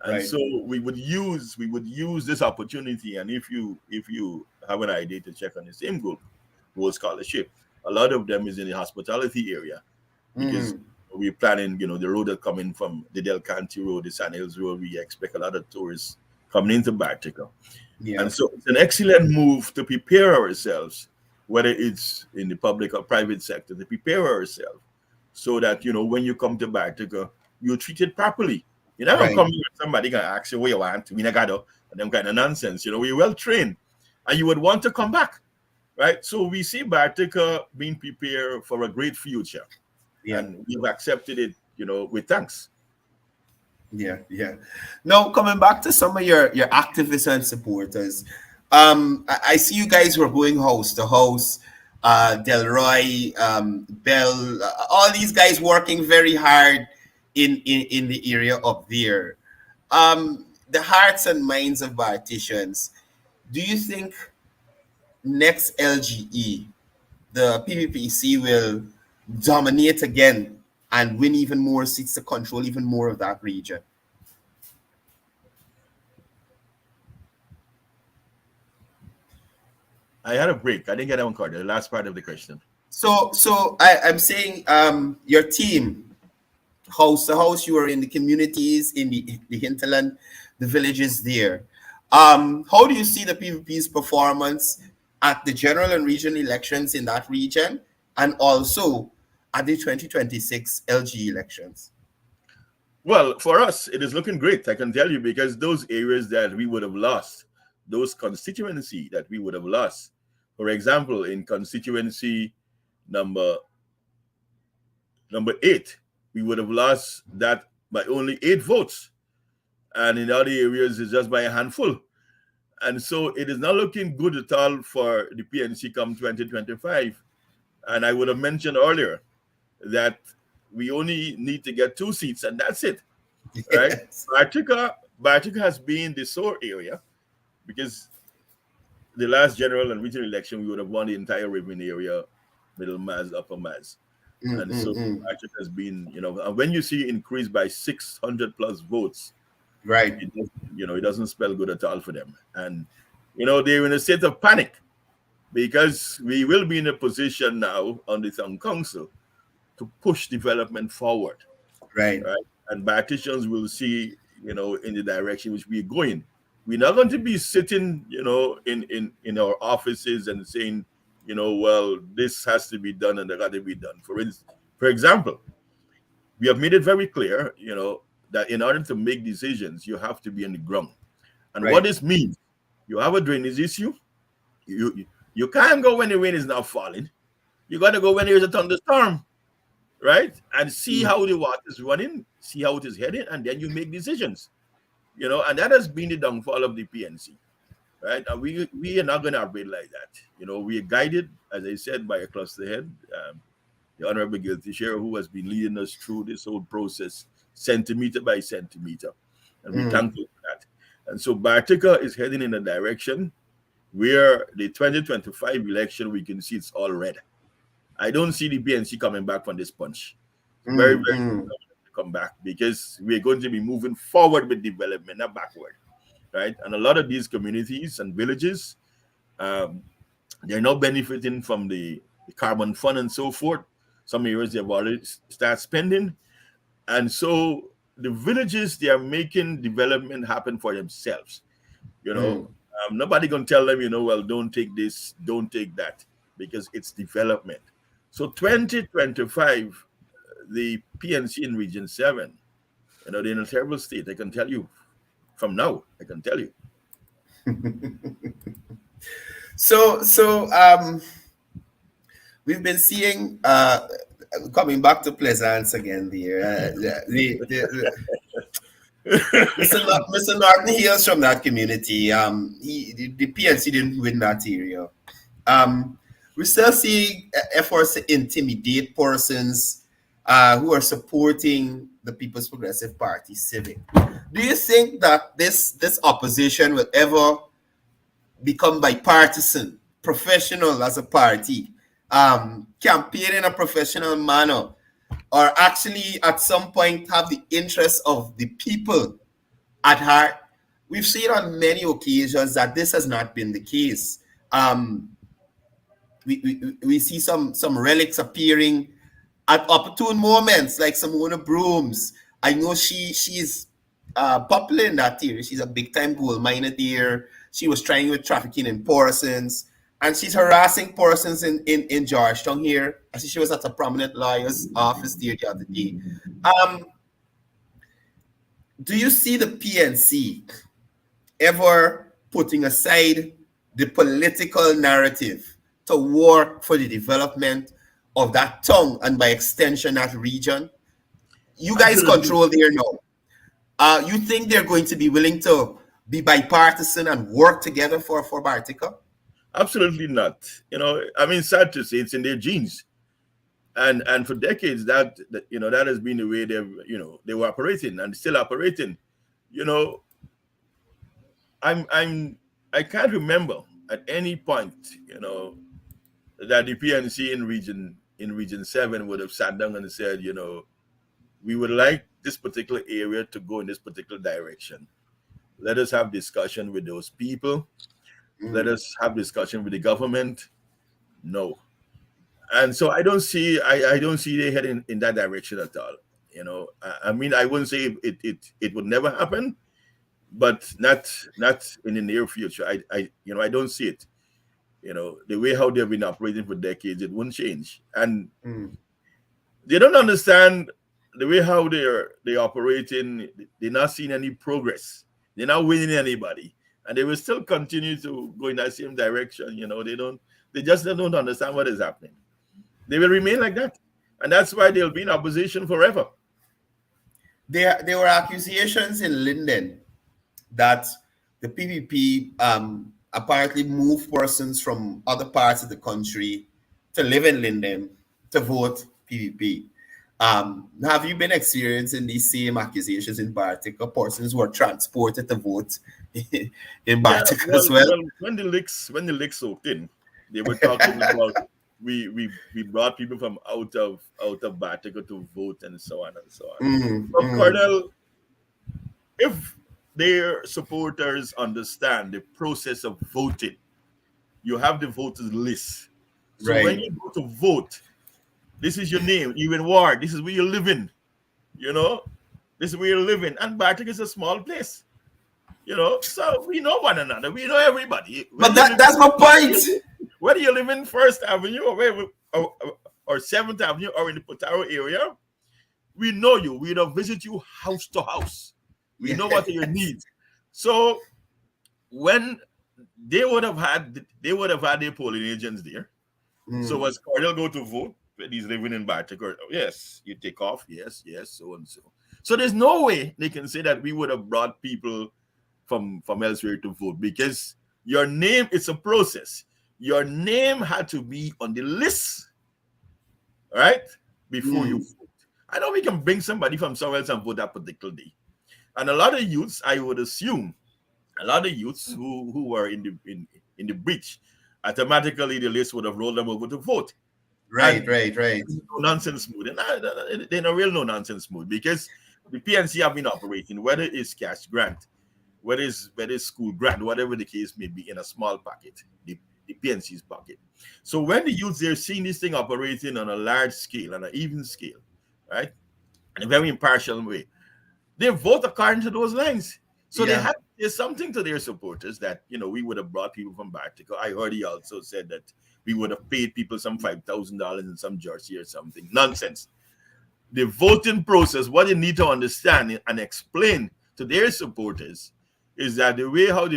And Right. so we would use this opportunity. And if you have an idea to check on the same group, Gold Scholarship, a lot of them is in the hospitality area, because we're planning, the road that coming from the Del Canty Road, the San Hills Road. We expect a lot of tourists coming into Bartica. Yeah. And so it's an excellent move to prepare ourselves, whether it's in the public or private sector, to prepare ourselves so that, when you come to Bartica, you're treated properly. You're not going to come here and somebody going to ask you what you want, we got and them kind of nonsense. We're well trained and you would want to come back, right? So we see Bartica being prepared for a great future. Yeah. And we've accepted it, with thanks. Yeah. Now, coming back to some of your activists and supporters, I see you guys were going house to house, Delroy, Bell, all these guys working very hard in the area up there. The hearts and minds of Barticians, do you think next LGE, the PPPC will dominate again and win even more seats to control even more of that region? I had a break. I didn't get that one card. The last part of the question. So I'm saying, your team, house to house, you are in the communities, in the hinterland, the villages there. How do you see the PPP's performance at the general and regional elections in that region, and also at the 2026 LG elections? Well, for us, it is looking great, I can tell you, because those areas that we would have lost, those constituency that we would have lost, for example, in constituency number 8, we would have lost that by only 8 votes. And in other areas, it's just by a handful. And so it is not looking good at all for the PNC come 2025. And I would have mentioned earlier that we only need to get 2 seats, and that's it. Right? Yes. Bartica has been the sore area, because the last general and regional election, we would have won the entire Ribbon area, Middle Mass, Upper Mass. And so Bartica has been, and when you see increase by 600 plus votes, right, it doesn't spell good at all for them. And, they're in a state of panic, because we will be in a position now on the town council to push development forward. Right. And Barticians will see, in the direction which we're going. We're not going to be sitting, in our offices and saying, well, this has to be done and that got to be done. For example, we have made it very clear, that in order to make decisions, you have to be on the ground. And what this means, you have a drainage issue. You can't go when the rain is not falling. You got to go when there's a thunderstorm, right? And see how the water is running, see how it is heading, and then you make decisions. And that has been the downfall of the PNC, right? And we are not going to operate like that. We are guided, as I said, by a cluster head, the Honorable Guilty Sheriff, who has been leading us through this whole process, centimeter by centimeter. And we're thankful for that. And so Bartica is heading in a direction where the 2025 election, we can see it's all red. I don't see the PNC coming back from this punch. Very, very come back, because we're going to be moving forward with development, not backward, right? And a lot of these communities and villages, they're now benefiting from the carbon fund and so forth. Some areas they've already start spending. And so the villages, they are making development happen for themselves. Nobody going to tell them, well, don't take this, don't take that, because it's development. So 2025, the PNC in Region 7, they're in a terrible state. I can tell you from now. I can tell you. So we've been seeing, coming back to Pleasance again there, Mr. Norton hails from that community. The PNC didn't win that area. We're still seeing efforts to intimidate persons who are supporting the People's Progressive Party Civic. Do you think that this opposition will ever become bipartisan, professional as a party, campaign in a professional manner, or actually at some point have the interests of the people at heart, we've seen on many occasions that this has not been the case. Um, we see some relics appearing at opportune moments, like Simona Brooms. I know she's popular in that area. She's a big time gold miner there. She was trying with trafficking in persons, and she's harassing persons in Georgetown here. I see she was at a prominent lawyer's office there the other day. Do you see the PNC ever putting aside the political narrative to work for the development of that tongue and by extension that region? You guys Absolutely. control there now. You think they're going to be willing to be bipartisan and work together for Bartica? Absolutely not. You know, I mean, sad to say, it's in their genes, and for decades that that has been the way they were operating and still operating. You know, I can't remember at any point, that the PNC in region 7 would have sat down and said, we would like this particular area to go in this particular direction. Let us have discussion with those people. Let us have discussion with the government. No. And so I don't see they heading in that direction at all. I mean, I wouldn't say it would never happen, but not in the near future. I don't see it. The way how they've been operating for decades, it wouldn't change. And they don't understand the way how they're operating. They're not seeing any progress. They're not winning anybody, and they will still continue to go in that same direction. They just don't understand what is happening. They will remain like that, and that's why they'll be in opposition forever. There were accusations in Linden that the PPP apparently moved persons from other parts of the country to live in Linden to vote PPP. Have you been experiencing these same accusations in Bartica? Persons were transported to vote in Bartica as well. When the leaks soaked in, they were talking about we brought people from out of Bartica to vote and so on and so on. But Courdel, if their supporters understand the process of voting, you have the voters list. So when you go to vote, this is your name, you in ward, this is where you're living, this is where you're living. And Bartica is a small place, so we know one another, we know everybody. But that's my point. Whether you live in First Avenue or 7th Avenue or in the Potaro area, we know you. We don't visit you house to house. We know what your needs. So when they would have had their polling agents there. So as Courdel go to vote, when he's living in Bartica, yes, you take off, yes, so and so. So there's no way they can say that we would have brought people from elsewhere to vote, because your name, it's a process. Your name had to be on the list, right, before you vote. I know we can bring somebody from somewhere else and vote that particular day. And a lot of youths, I would assume, who were in the breach, automatically the list would have rolled them over to vote. Right. No nonsense mood. And they're no real no nonsense mood, because the PNC have been operating, whether it's cash grant, whether it's school grant, whatever the case may be, in a small pocket, the PNC's pocket. So when the youths, they're seeing this thing operating on a large scale, on an even scale, right, in a very impartial way, they vote according to those lines. So there's something to their supporters that, we would have brought people from Bartica. I heard he also said that we would have paid people some $5,000 in some jersey or something. Nonsense. The voting process, what they need to understand and explain to their supporters is that the way how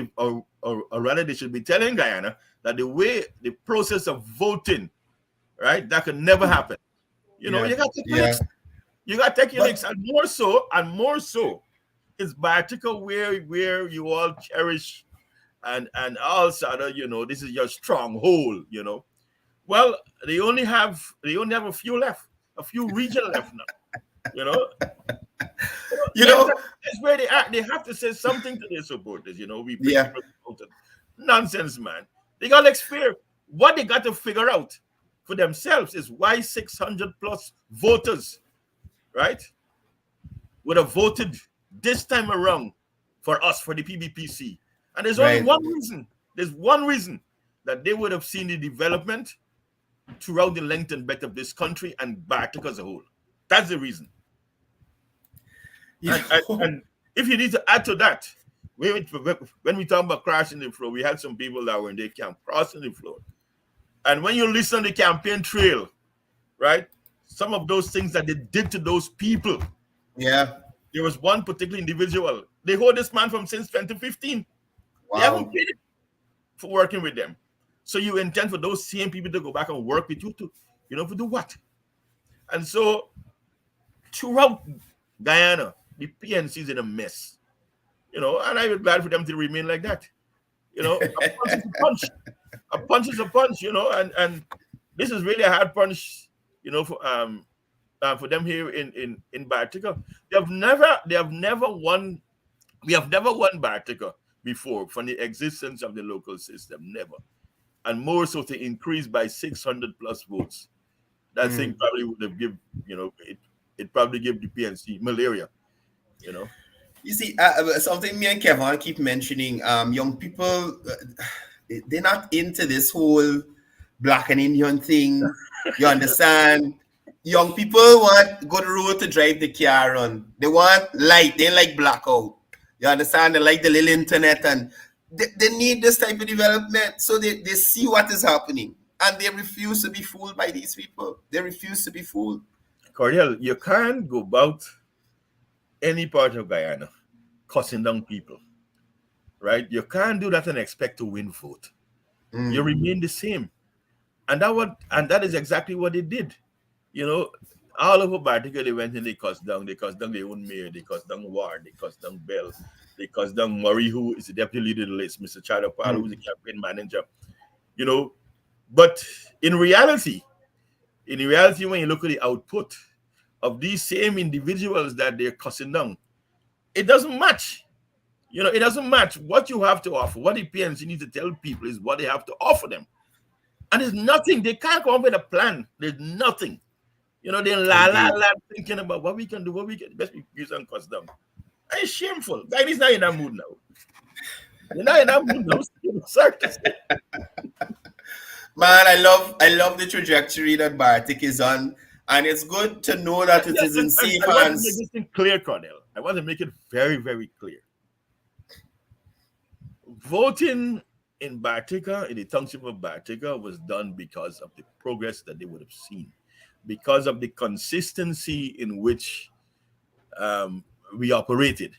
or rather they should be telling Guyana that the process of voting, right, that could never happen. You got to take your licks. You got to take your licks, and more so, it's Bartica where you all cherish and also, this is your stronghold, Well, they only have a few left, a few regions left now, That's where they are. They have to say something to their supporters, We bring people out. Nonsense, man. They got to experience what they got to figure out for themselves is why 600 plus voters, right, would have voted this time around for us, for the PBPC. And there's only Right. one reason. There's one reason that they would have seen the development throughout the length and breadth of this country and Bartik as a whole. That's the reason. And if you need to add to that, when we talk about crossing the floor, we had some people that were in their camp crossing the floor. And when you listen to the campaign trail, right, some of those things that they did to those people. Yeah. There was one particular individual. They hold this man from since 2015. Wow. They haven't paid him for working with them. So you intend for those same people to go back and work with you to, for do what? And so throughout Guyana, the PNC is in a mess. And I would glad for them to remain like that. A punch is a punch. A punch is a punch, and this is really a hard punch, for them here in Bartika. We have never won Bartika before from the existence of the local system, never. And more so to increase by 600 plus votes. That thing probably would have given, it probably gave the PNC malaria, You see, something me and Kevon keep mentioning, young people, they're not into this whole black and Indian thing. You understand? Young people want good road to drive the car on. They want light. They like blackout. You understand? They like the little internet, and they need this type of development so they see what is happening. And they refuse to be fooled by these people. They refuse to be fooled. Courdel, you can't go about any part of Guyana cussing down people, right? You can't do that and expect to win vote. You remain the same. And that is exactly what they did. All over Bartika, they went and they cussed down their own mayor, they cussed down Ward, they cussed down Bell, they cussed down Murray, who is the deputy leader of the list, Mr. Chadapal, who is the campaign manager. But in reality, when you look at the output of these same individuals that they're cussing down, it doesn't match. It doesn't match what you have to offer. What the PNC need to tell people is what they have to offer them. And there's nothing. They can't come up with a plan. There's nothing. They're thinking about what we can do, best we use and cuss down. And it's shameful. Guy is not in that mood now. You're not in that mood now. Circus. Man, I love the trajectory that Bartik is on. And it's good to know that it is in safe hands. I want to make this thing clear, Courdel. I want to make it very, very clear. Voting in Bartika, in the township of Bartika, was done because of the progress that they would have seen, because of the consistency in which we operated.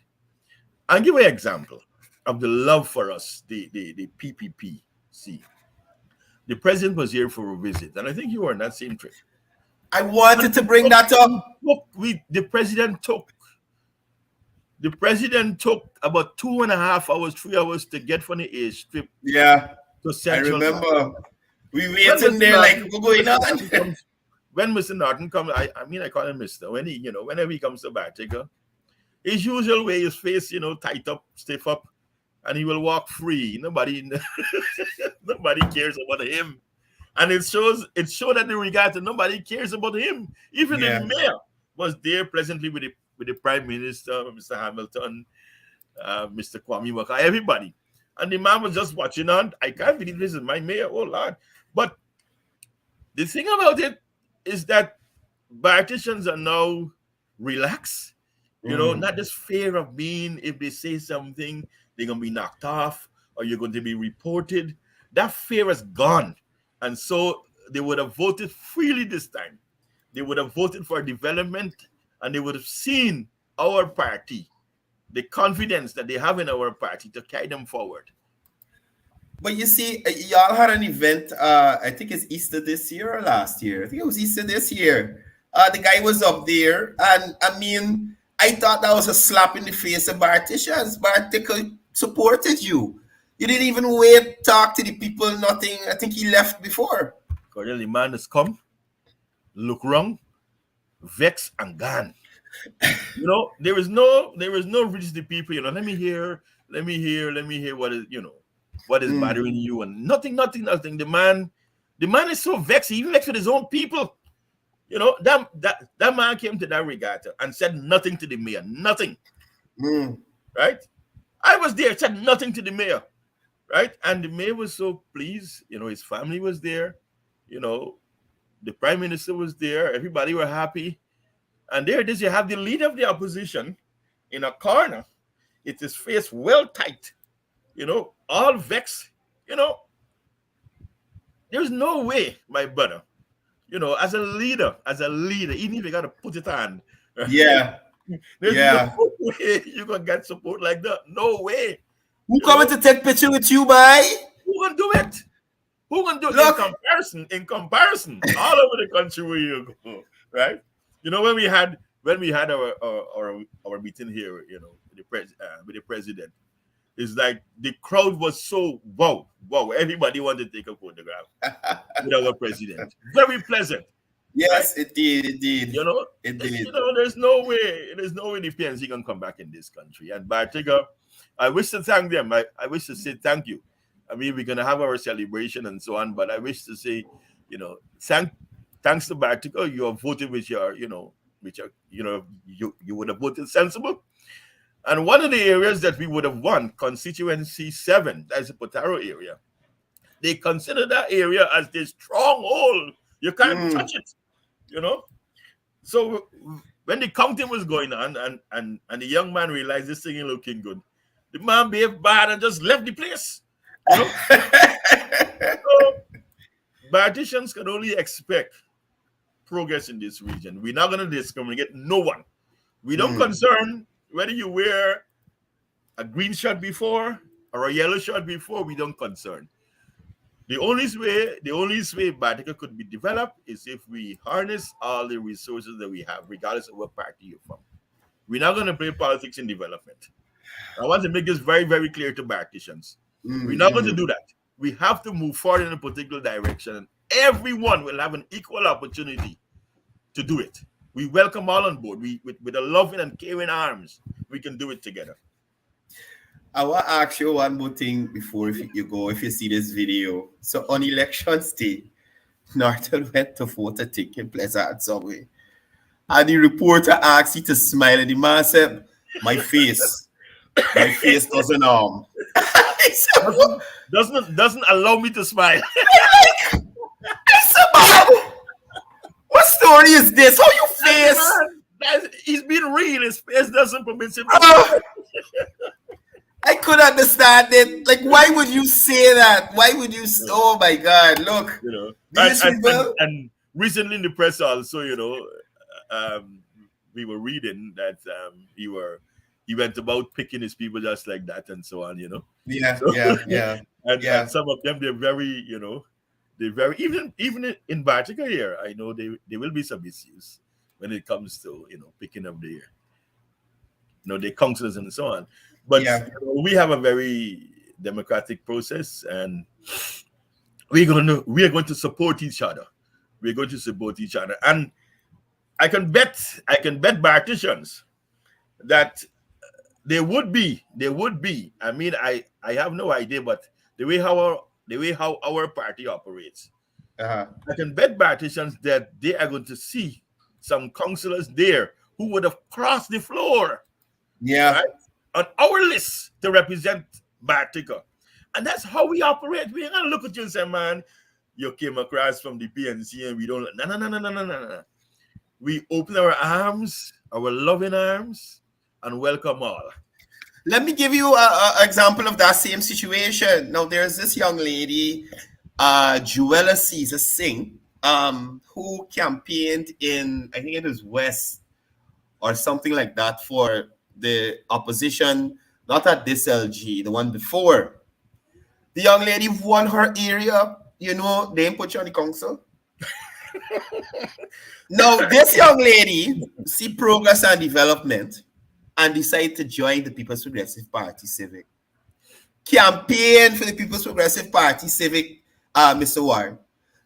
I'll give you an example of the love for us, the PPPC. The president was here for a visit, and I think you were on that same trip. I wanted to bring that up. The president took about 2.5 hours, 3 hours to get from the airstrip. Yeah, to Central. I remember. We waiting there like, what's going on? When Mr. Norton comes, I call him Mr. When whenever he comes to Bartika, his usual way, his face, tight up, stiff up, and he will walk free. Nobody cares about him. And it showed that in regard to nobody cares about him. Even the mayor was there presently with the Prime Minister, Mr. Hamilton, Mr. Kwame Waka, everybody. And the man was just watching on. I can't believe this is my mayor. Oh, Lord. But the thing about it is that Bartisians are now relaxed. Not this fear of being, if they say something, they're going to be knocked off or you're going to be reported. That fear is gone. And so they would have voted freely this time. They would have voted for development, and they would have seen our party, the confidence that they have in our party to carry them forward. But you see, y'all had an event, I think it's Easter this year or last year. I think it was Easter this year. The guy was up there, and I thought that was a slap in the face of Bartisians. Bartika supported you. You didn't even wait, talk to the people, nothing. I think he left before. Courdel, the man has come, look wrong, vex and gone. There is no reach to people. Let me hear what is bothering you, and nothing. The The man is so vexed. He even vexed with his own people. You know, that man came to that regatta and said nothing to the mayor. Nothing. Right? I was there, said nothing to the mayor. Right? And the mayor was so pleased. You know, his family was there. You know, the prime minister was there. Everybody were happy. And there it is. You have the leader of the opposition in a corner. It is face well tight. You know, all vexed. You know, there's no way, my brother. You know, as a leader, even if you got to put it on. Yeah. There's no way you're going to get support like that. No way. Who coming to take picture with you, boy? Who going to do it? Who going to do it in comparison, all over the country where you go, right? You know, when we had our meeting here, you know, with the president, it's like the crowd was so wow. Everybody wanted to take a photograph with our president. Very pleasant. Yes, right? it did. You know, it did. You know, there's no way the PNC can come back in this country. And Bartiga, I wish to thank them. I wish to say thank you. I mean, we're gonna have our celebration and so on, but I wish to say, you know, thanks to Bartiga, you have voted with your, you would have voted sensible. And one of the areas that we would have won, constituency 7, that's the Potaro area, they consider that area as the stronghold. You can't touch it, you know. So when the counting was going on, and the young man realized this thing ain't looking good, the man behaved bad and just left the place. You know? So Bartitians can only expect progress in this region. We're not going to discriminate no one. We don't concern whether you wear a green shirt before or a yellow shirt before. We don't concern. The only way Bartica could be developed is if we harness all the resources that we have, regardless of what party you're from. We're not going to play politics in development. I want to make this very, very clear to Bartitians. We're not going to do that. We have to move forward in a particular direction, and everyone will have an equal opportunity to do it. We welcome all on board. With a loving and caring arms, we can do it together. I want to ask you one more thing before you go, if you see this video. So on elections day, Norton went to vote to take in Pleasant Subway. And the reporter asked you to smile, and the man said, my face doesn't doesn't allow me to smile. I said, what story is this? How you face? He's being real. His face doesn't permit him. I could understand it. Like, why would you say that? Why would you? Oh my God! Look, you know, and recently in the press also, you know, we were reading that he went about picking his people just like that and so on. You know. Yeah. And some of them, they're very, you know, they're very even in Bartica here. I know there will be some issues when it comes to, you know, picking up the councillors and so on. But you know, we have a very democratic process, and we are going to support each other. We're going to support each other, and I can bet Bartitians that there would be. I mean, I have no idea, but the way how our party operates, I can bet Bartitians that they are going to see some councillors there who would have crossed the floor. Right? On our list to represent Bartica. And that's how we operate. We ain't gonna look at you and say, man, you came across from the PNC and we don't. No. We open our arms, our loving arms, and welcome all. Let me give you an example of that same situation. Now, there's this young lady, Joella Caesar Singh, who campaigned in, I think it was West or something like that, for the opposition, not at this LG, the one before. The young lady won her area. You know, they didn't put you on the council. Now, this young lady see progress and development and decided to join the People's Progressive Party Civic. Campaign for the People's Progressive Party Civic, Mr. Warren.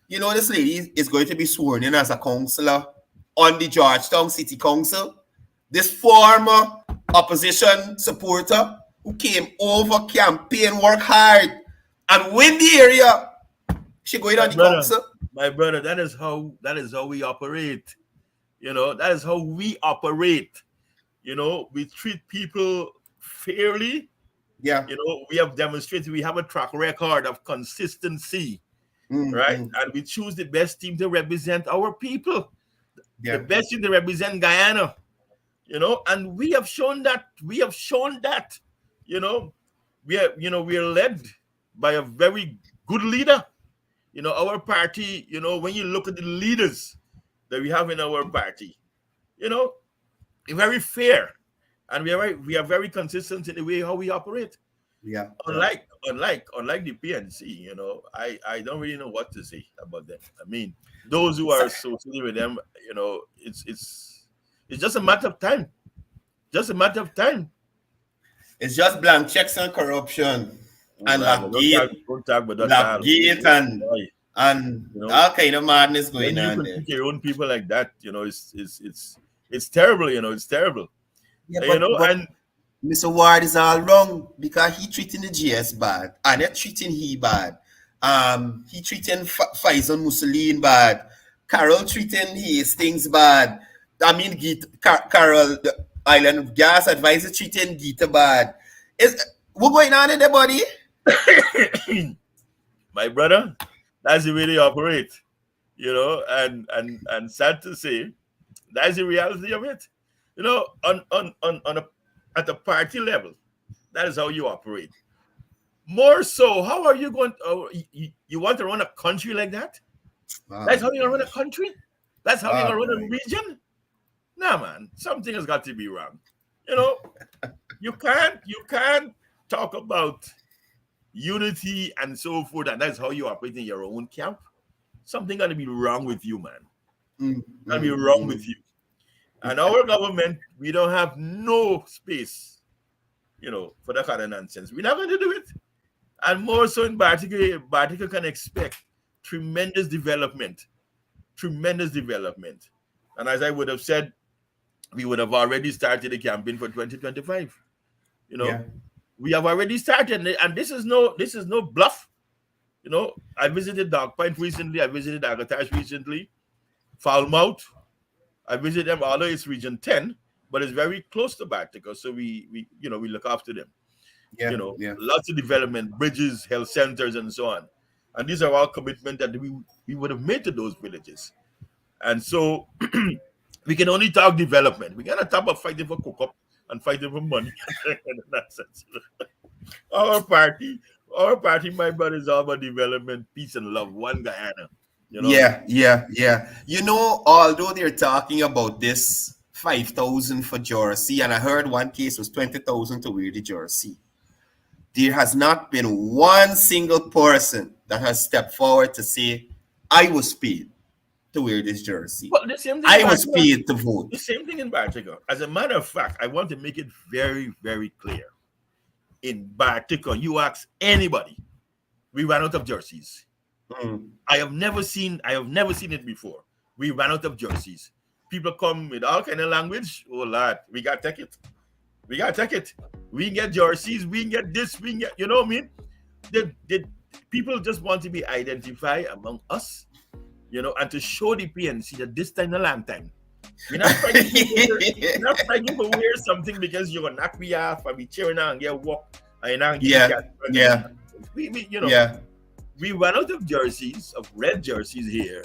You know, this lady is going to be sworn in as a councillor on the Georgetown City Council. This former opposition supporter who came over, campaign, work hard, and win the area, She going on the cop, sir. My brother, that is how we operate. That is how we operate. We treat people fairly. Yeah. We have demonstrated we have a track record of consistency, right? And we choose the best team to represent our people. The best team to represent Guyana. And we have shown that. We are led by a very good leader. Our party, when you look at the leaders that we have in our party, we're very fair, and we are very consistent in the way how we operate. Yeah. Unlike the PNC, I don't really know what to say about them. I mean, those who are associated with them, it's just a matter of time. Just a matter of time. It's just blank checks and corruption. And don't talk about that. And all kind of madness going on there. Treat your own people like that, it's terrible. It's terrible. Yeah, but and Mr. Ward is all wrong because he treating the GS bad, and they're treating he bad. He treating Faisal Mussolini bad. Carol treating Hastings bad. I mean, Carol, the Island Gas Advisor, treating Gita bad. What's going on in there, buddy? My brother, that's the way they operate, and sad to say, that's the reality of it. At the party level, that is how you operate. More so, how are you going to, you want to run a country like that? That's how you run a country? That's how you run a region? Nah, man, something has got to be wrong. You can't talk about unity and so forth, and that's how you operate in your own camp. Something got to be wrong with you, man. Got to be wrong with you. And our government, we don't have no space, for that kind of nonsense. We're not going to do it. And more so in Bartica can expect tremendous development. And as I would have said, we would have already started the campaign for 2025. We have already started, and this is no bluff. I visited Dog Point recently. I visited Agatage recently. Falmouth. I visited them, although it's Region 10, but it's very close to Bartica, so we look after them. Lots of development, bridges, health centers, and so on. And these are all commitments that we would have made to those villages. And so we can only talk development. We cannot talk about fighting for cook-up and fighting for money. In that sense. Our party, my brother, is all about development, peace, and love. One Guyana. Yeah. Although they're talking about this 5,000 for jersey, and I heard one case was 20,000 to wear the jersey, there has not been one single person that has stepped forward to say, I was paid to wear this jersey. Well, the same thing I was paid to vote. The same thing in Bartica. As a matter of fact, I want to make it very, very clear. In Bartica, you ask anybody, we ran out of jerseys. I have never seen it before. We ran out of jerseys. People come with all kind of language. Oh lad, we got to take it. We can get jerseys, we can get this, we can get, you know what I mean? The people just want to be identified among us, and to show the PNC that this time a long time. We're not fighting to wear something because you're gonna knock me off and be cheering and get walk and we ran out of jerseys, of red jerseys here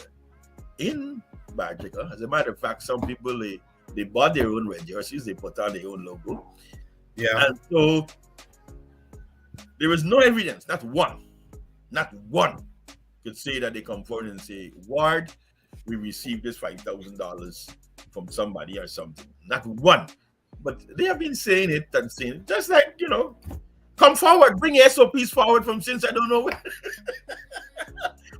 in Bartica. As a matter of fact, some people they bought their own red jerseys, they put on their own logo. And so there was no evidence, not one could say that they come forward and say, Ward, we received this $5,000 from somebody or something. Not one. But they have been saying it, just like, come forward, bring SOPs forward from since I don't know where.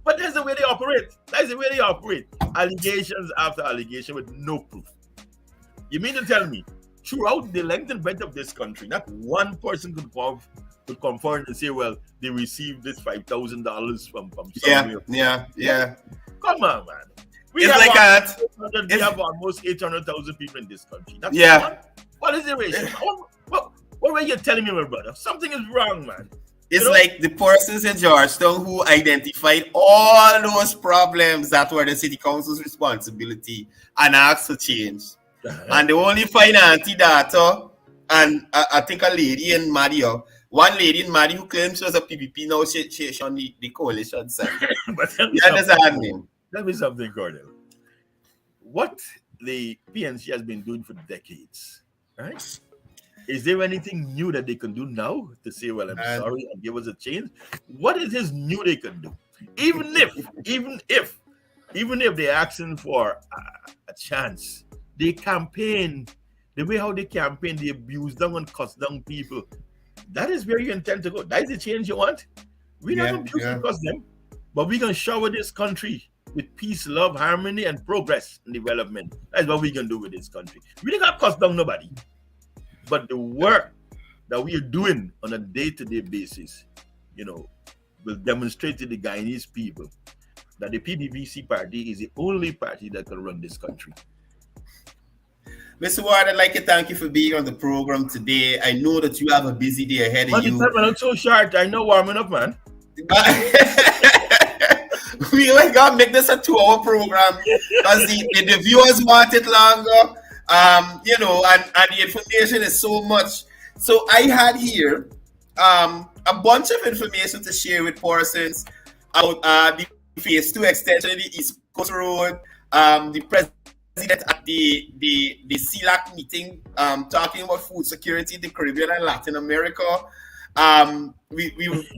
But that's the way they operate. Allegations after allegation with no proof. You mean to tell me, throughout the length and breadth of this country, not one person could come forward and say, well, they received this $5,000 from somewhere. Yeah. Come on, man. We have almost 800,000 people in this country. That's one. What is the ratio? What were you telling me, my brother? Something is wrong, man. It's like the persons in Georgetown who identified all those problems that were the city council's responsibility and asked for change. And they only find anti-data and I think a lady in Mario. One lady in Mali who claims she was a PPP, now she's on the coalition side. But you understand me? Tell me something, Courdel. What the PNC has been doing for decades, right? Is there anything new that they can do now to say, well, I'm sorry and give us a chance? What is this new they can do? Even if they're asking for a chance, they campaign, the way how they campaign, they abuse them and cuss down people. That is where you intend to go. That is the change you want. We're not going to cuss them, but we're going to shower this country with peace, love, harmony, and progress and development. That's what we're going to do with this country. We don't got to cuss down nobody. But the work that we are doing on a day-to-day basis, will demonstrate to the Guyanese people that the PPPC party is the only party that can run this country. Mr. Ward, I'd like to thank you for being on the program today. I know that you have a busy day ahead of you. I'm so short. I know warming up, man. We ain't gonna make this a 2-hour program because the viewers want it longer. And the information is so much. So I had here a bunch of information to share with persons about the Phase 2 extension of the East Coast Road, the president at the CELAC meeting talking about food security in the Caribbean and Latin America. I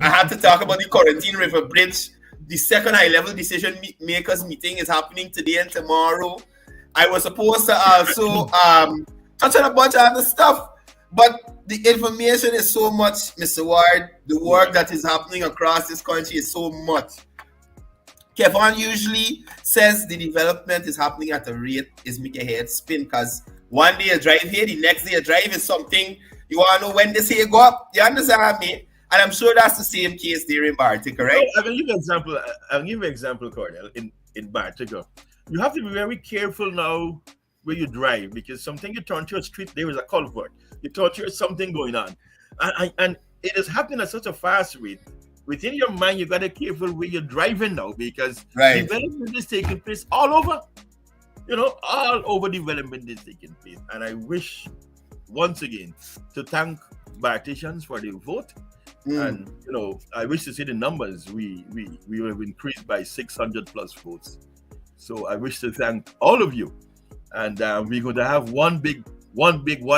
had to talk about the Quarantine River Bridge. The second high-level decision makers meeting is happening today and tomorrow. I was supposed to also touch on a bunch of other stuff, but the information is so much, Mr. Ward. The work that is happening across this country is so much. Kevon usually says the development is happening at a rate is make your head spin because one day a drive here, the next day a drive is something you want to know when this here go up. You understand me? And I'm sure that's the same case there in Bartica, right? I'll give you an example, Courdel, in Bartica. You have to be very careful now where you drive because something you turn to a street, there is a culvert. You turn to something going on. And it is happening at such a fast rate. Within your mind, you got to be careful where you're driving now because development is taking place all over. All over development is taking place. And I wish, once again, to thank Barticians for their vote. And, I wish to see the numbers. We have increased by 600 plus votes. So I wish to thank all of you. And we're going to have one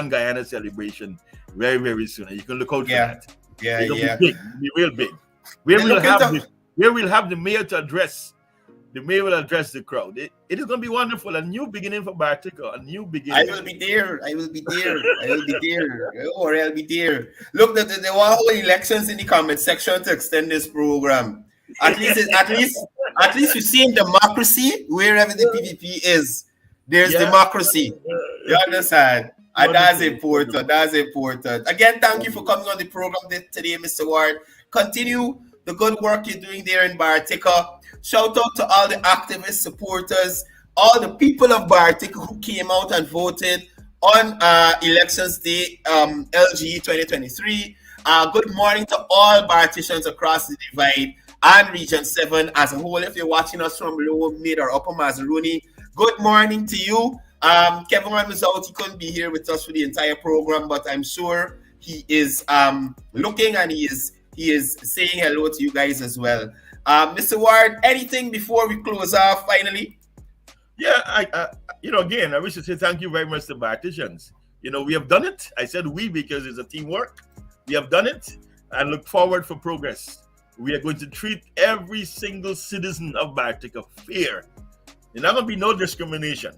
Guyana celebration very, very soon. And you can look out for that. It'll be big. It'll be real big. Where we'll have the mayor to address. The mayor will address the crowd. It is going to be wonderful. A new beginning for Bartica. A new beginning. I will be there. Or I'll be there. Look, there were whole elections in the comment section to extend this program. At least you see in democracy wherever the PPP is. There's democracy. You understand? And that's important. Again, thank you for coming on the program today, Mr. Ward. Continue the good work you're doing there in Bartica. Shout out to all the activists, supporters, all the people of Bartica who came out and voted on Elections Day, LGE 2023. Good morning to all Barticians across the Divide and Region 7 as a whole. If you're watching us from Lower Mid or Upper Mazaruni, good morning to you. Kevon was out. He couldn't be here with us for the entire program, but I'm sure he is looking and he is saying hello to you guys as well. Mr. Ward, anything before we close off finally? Yeah, again, I wish to say thank you very much to Barticians. We have done it. I said we because it's a teamwork. We have done it and look forward for progress. We are going to treat every single citizen of Bartica fair. There's not going to be no discrimination.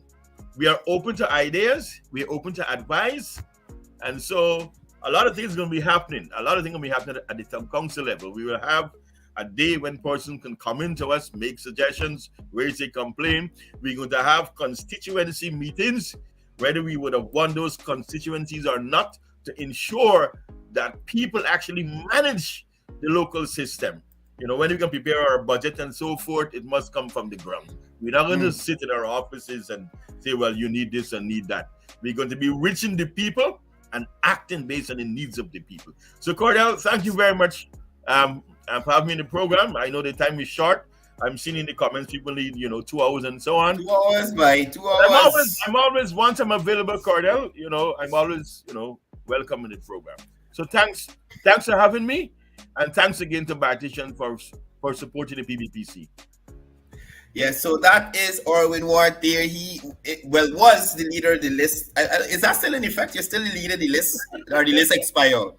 We are open to ideas. We are open to advice. And so a lot of things are going to be happening. A lot of things are going to be happening at the town council level. We will have a day when person can come in to us, make suggestions, raise a complaint. We're going to have constituency meetings, whether we would have won those constituencies or not, to ensure that people actually manage the local system. When we can prepare our budget and so forth, it must come from the ground. We're not going to sit in our offices and say, well, you need this and need that. We're going to be reaching the people and acting based on the needs of the people. So, Courdel, thank you very much for having me in the program. I know the time is short. I'm seeing in the comments people need 2 hours and so on. 2 hours, by 2 hours. I'm always once I'm available, Courdel. I'm always welcome in the program. So thanks for having me, and thanks again to Bartition for supporting the PBPC. Yeah, so that is Orwin Ward there. He was the leader of the list. Is that still in effect? You're still the leader of the list, or the list expired?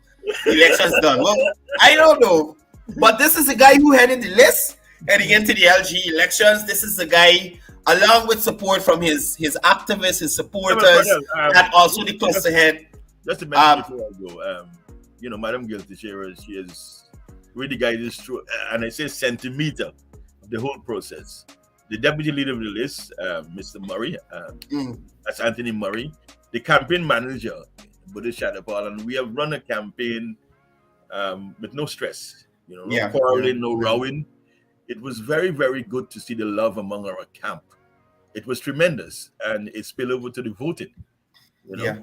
The election's done. Well, I don't know, but this is the guy who headed the list heading into the LG elections. This is the guy, along with support from his activists, his supporters, and also the cluster head. Just to mention before I go, Madam Guilty Teixeira, she is really guided us through, and I say centimeter of the whole process. The deputy leader of the list, Mr. Murray, that's Anthony Murray, the campaign manager, Buddha Shadapal, and we have run a campaign with no stress, no quarreling, no rowing. It was very, very good to see the love among our camp. It was tremendous, and it spilled over to the voting. Yeah.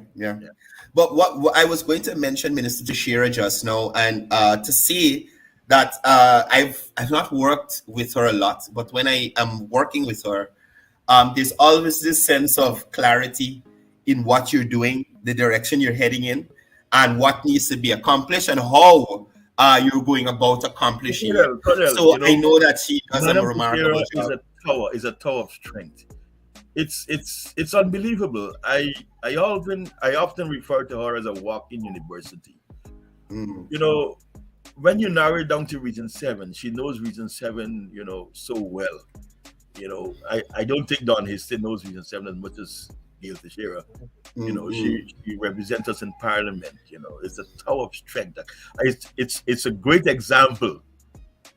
But what I was going to mention, Minister Teixeira, just now, and to see that I've not worked with her a lot, but when I am working with her, there's always this sense of clarity in what you're doing, the direction you're heading in, and what needs to be accomplished, and how you're going about accomplishing it. So I know that she does a remarkable job. Is a tower of strength. It's unbelievable. I often refer to her as a walking university. When you narrow it down to Region 7, she knows Region 7, so well. I don't think Don Hasty knows Region 7 as much as Gail Teixeira. She represents us in Parliament. It's a tower of strength. It's a great example.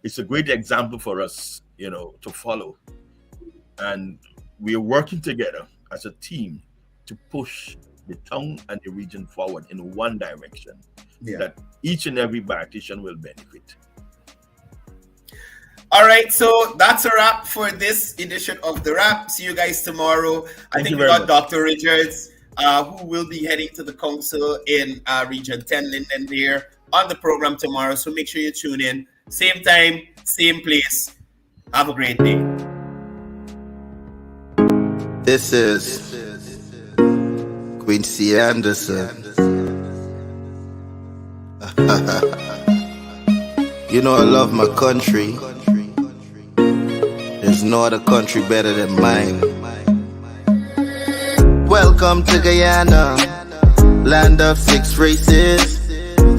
It's a great example for us, to follow. And we are working together as a team to push the town and the region forward in one direction that each and every Bartition will benefit. All right, so that's a wrap for this edition of The Wrap. See you guys tomorrow. I think we got Dr. Richards, who will be heading to the council in Region 10, Linden, there on the program tomorrow. So make sure you tune in. Same time, same place. Have a great day. This is Quincy Anderson. I love my country. There's no other country better than mine. Welcome to Guyana, land of 6 races,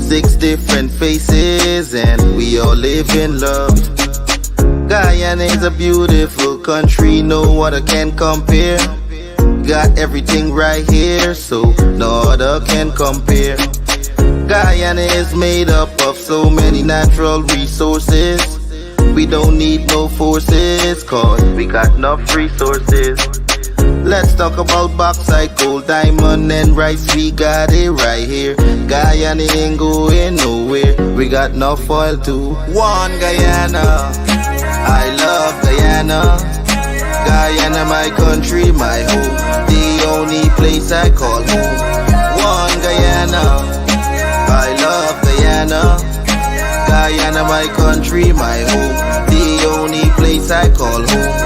6 different faces, and we all live in love. Guyana is a beautiful country, no other can compare. Got everything right here, so no other can compare. Guyana is made up of so many natural resources. We don't need no forces, cause we got enough resources. Let's talk about bauxite, gold, diamond, and rice. We got it right here. Guyana ain't going nowhere. We got enough oil too. One Guyana, I love Guyana. Guyana, my country, my home. The only place I call home. One Guyana, I love Guyana. Guyana, my country, my home. The only place I call home.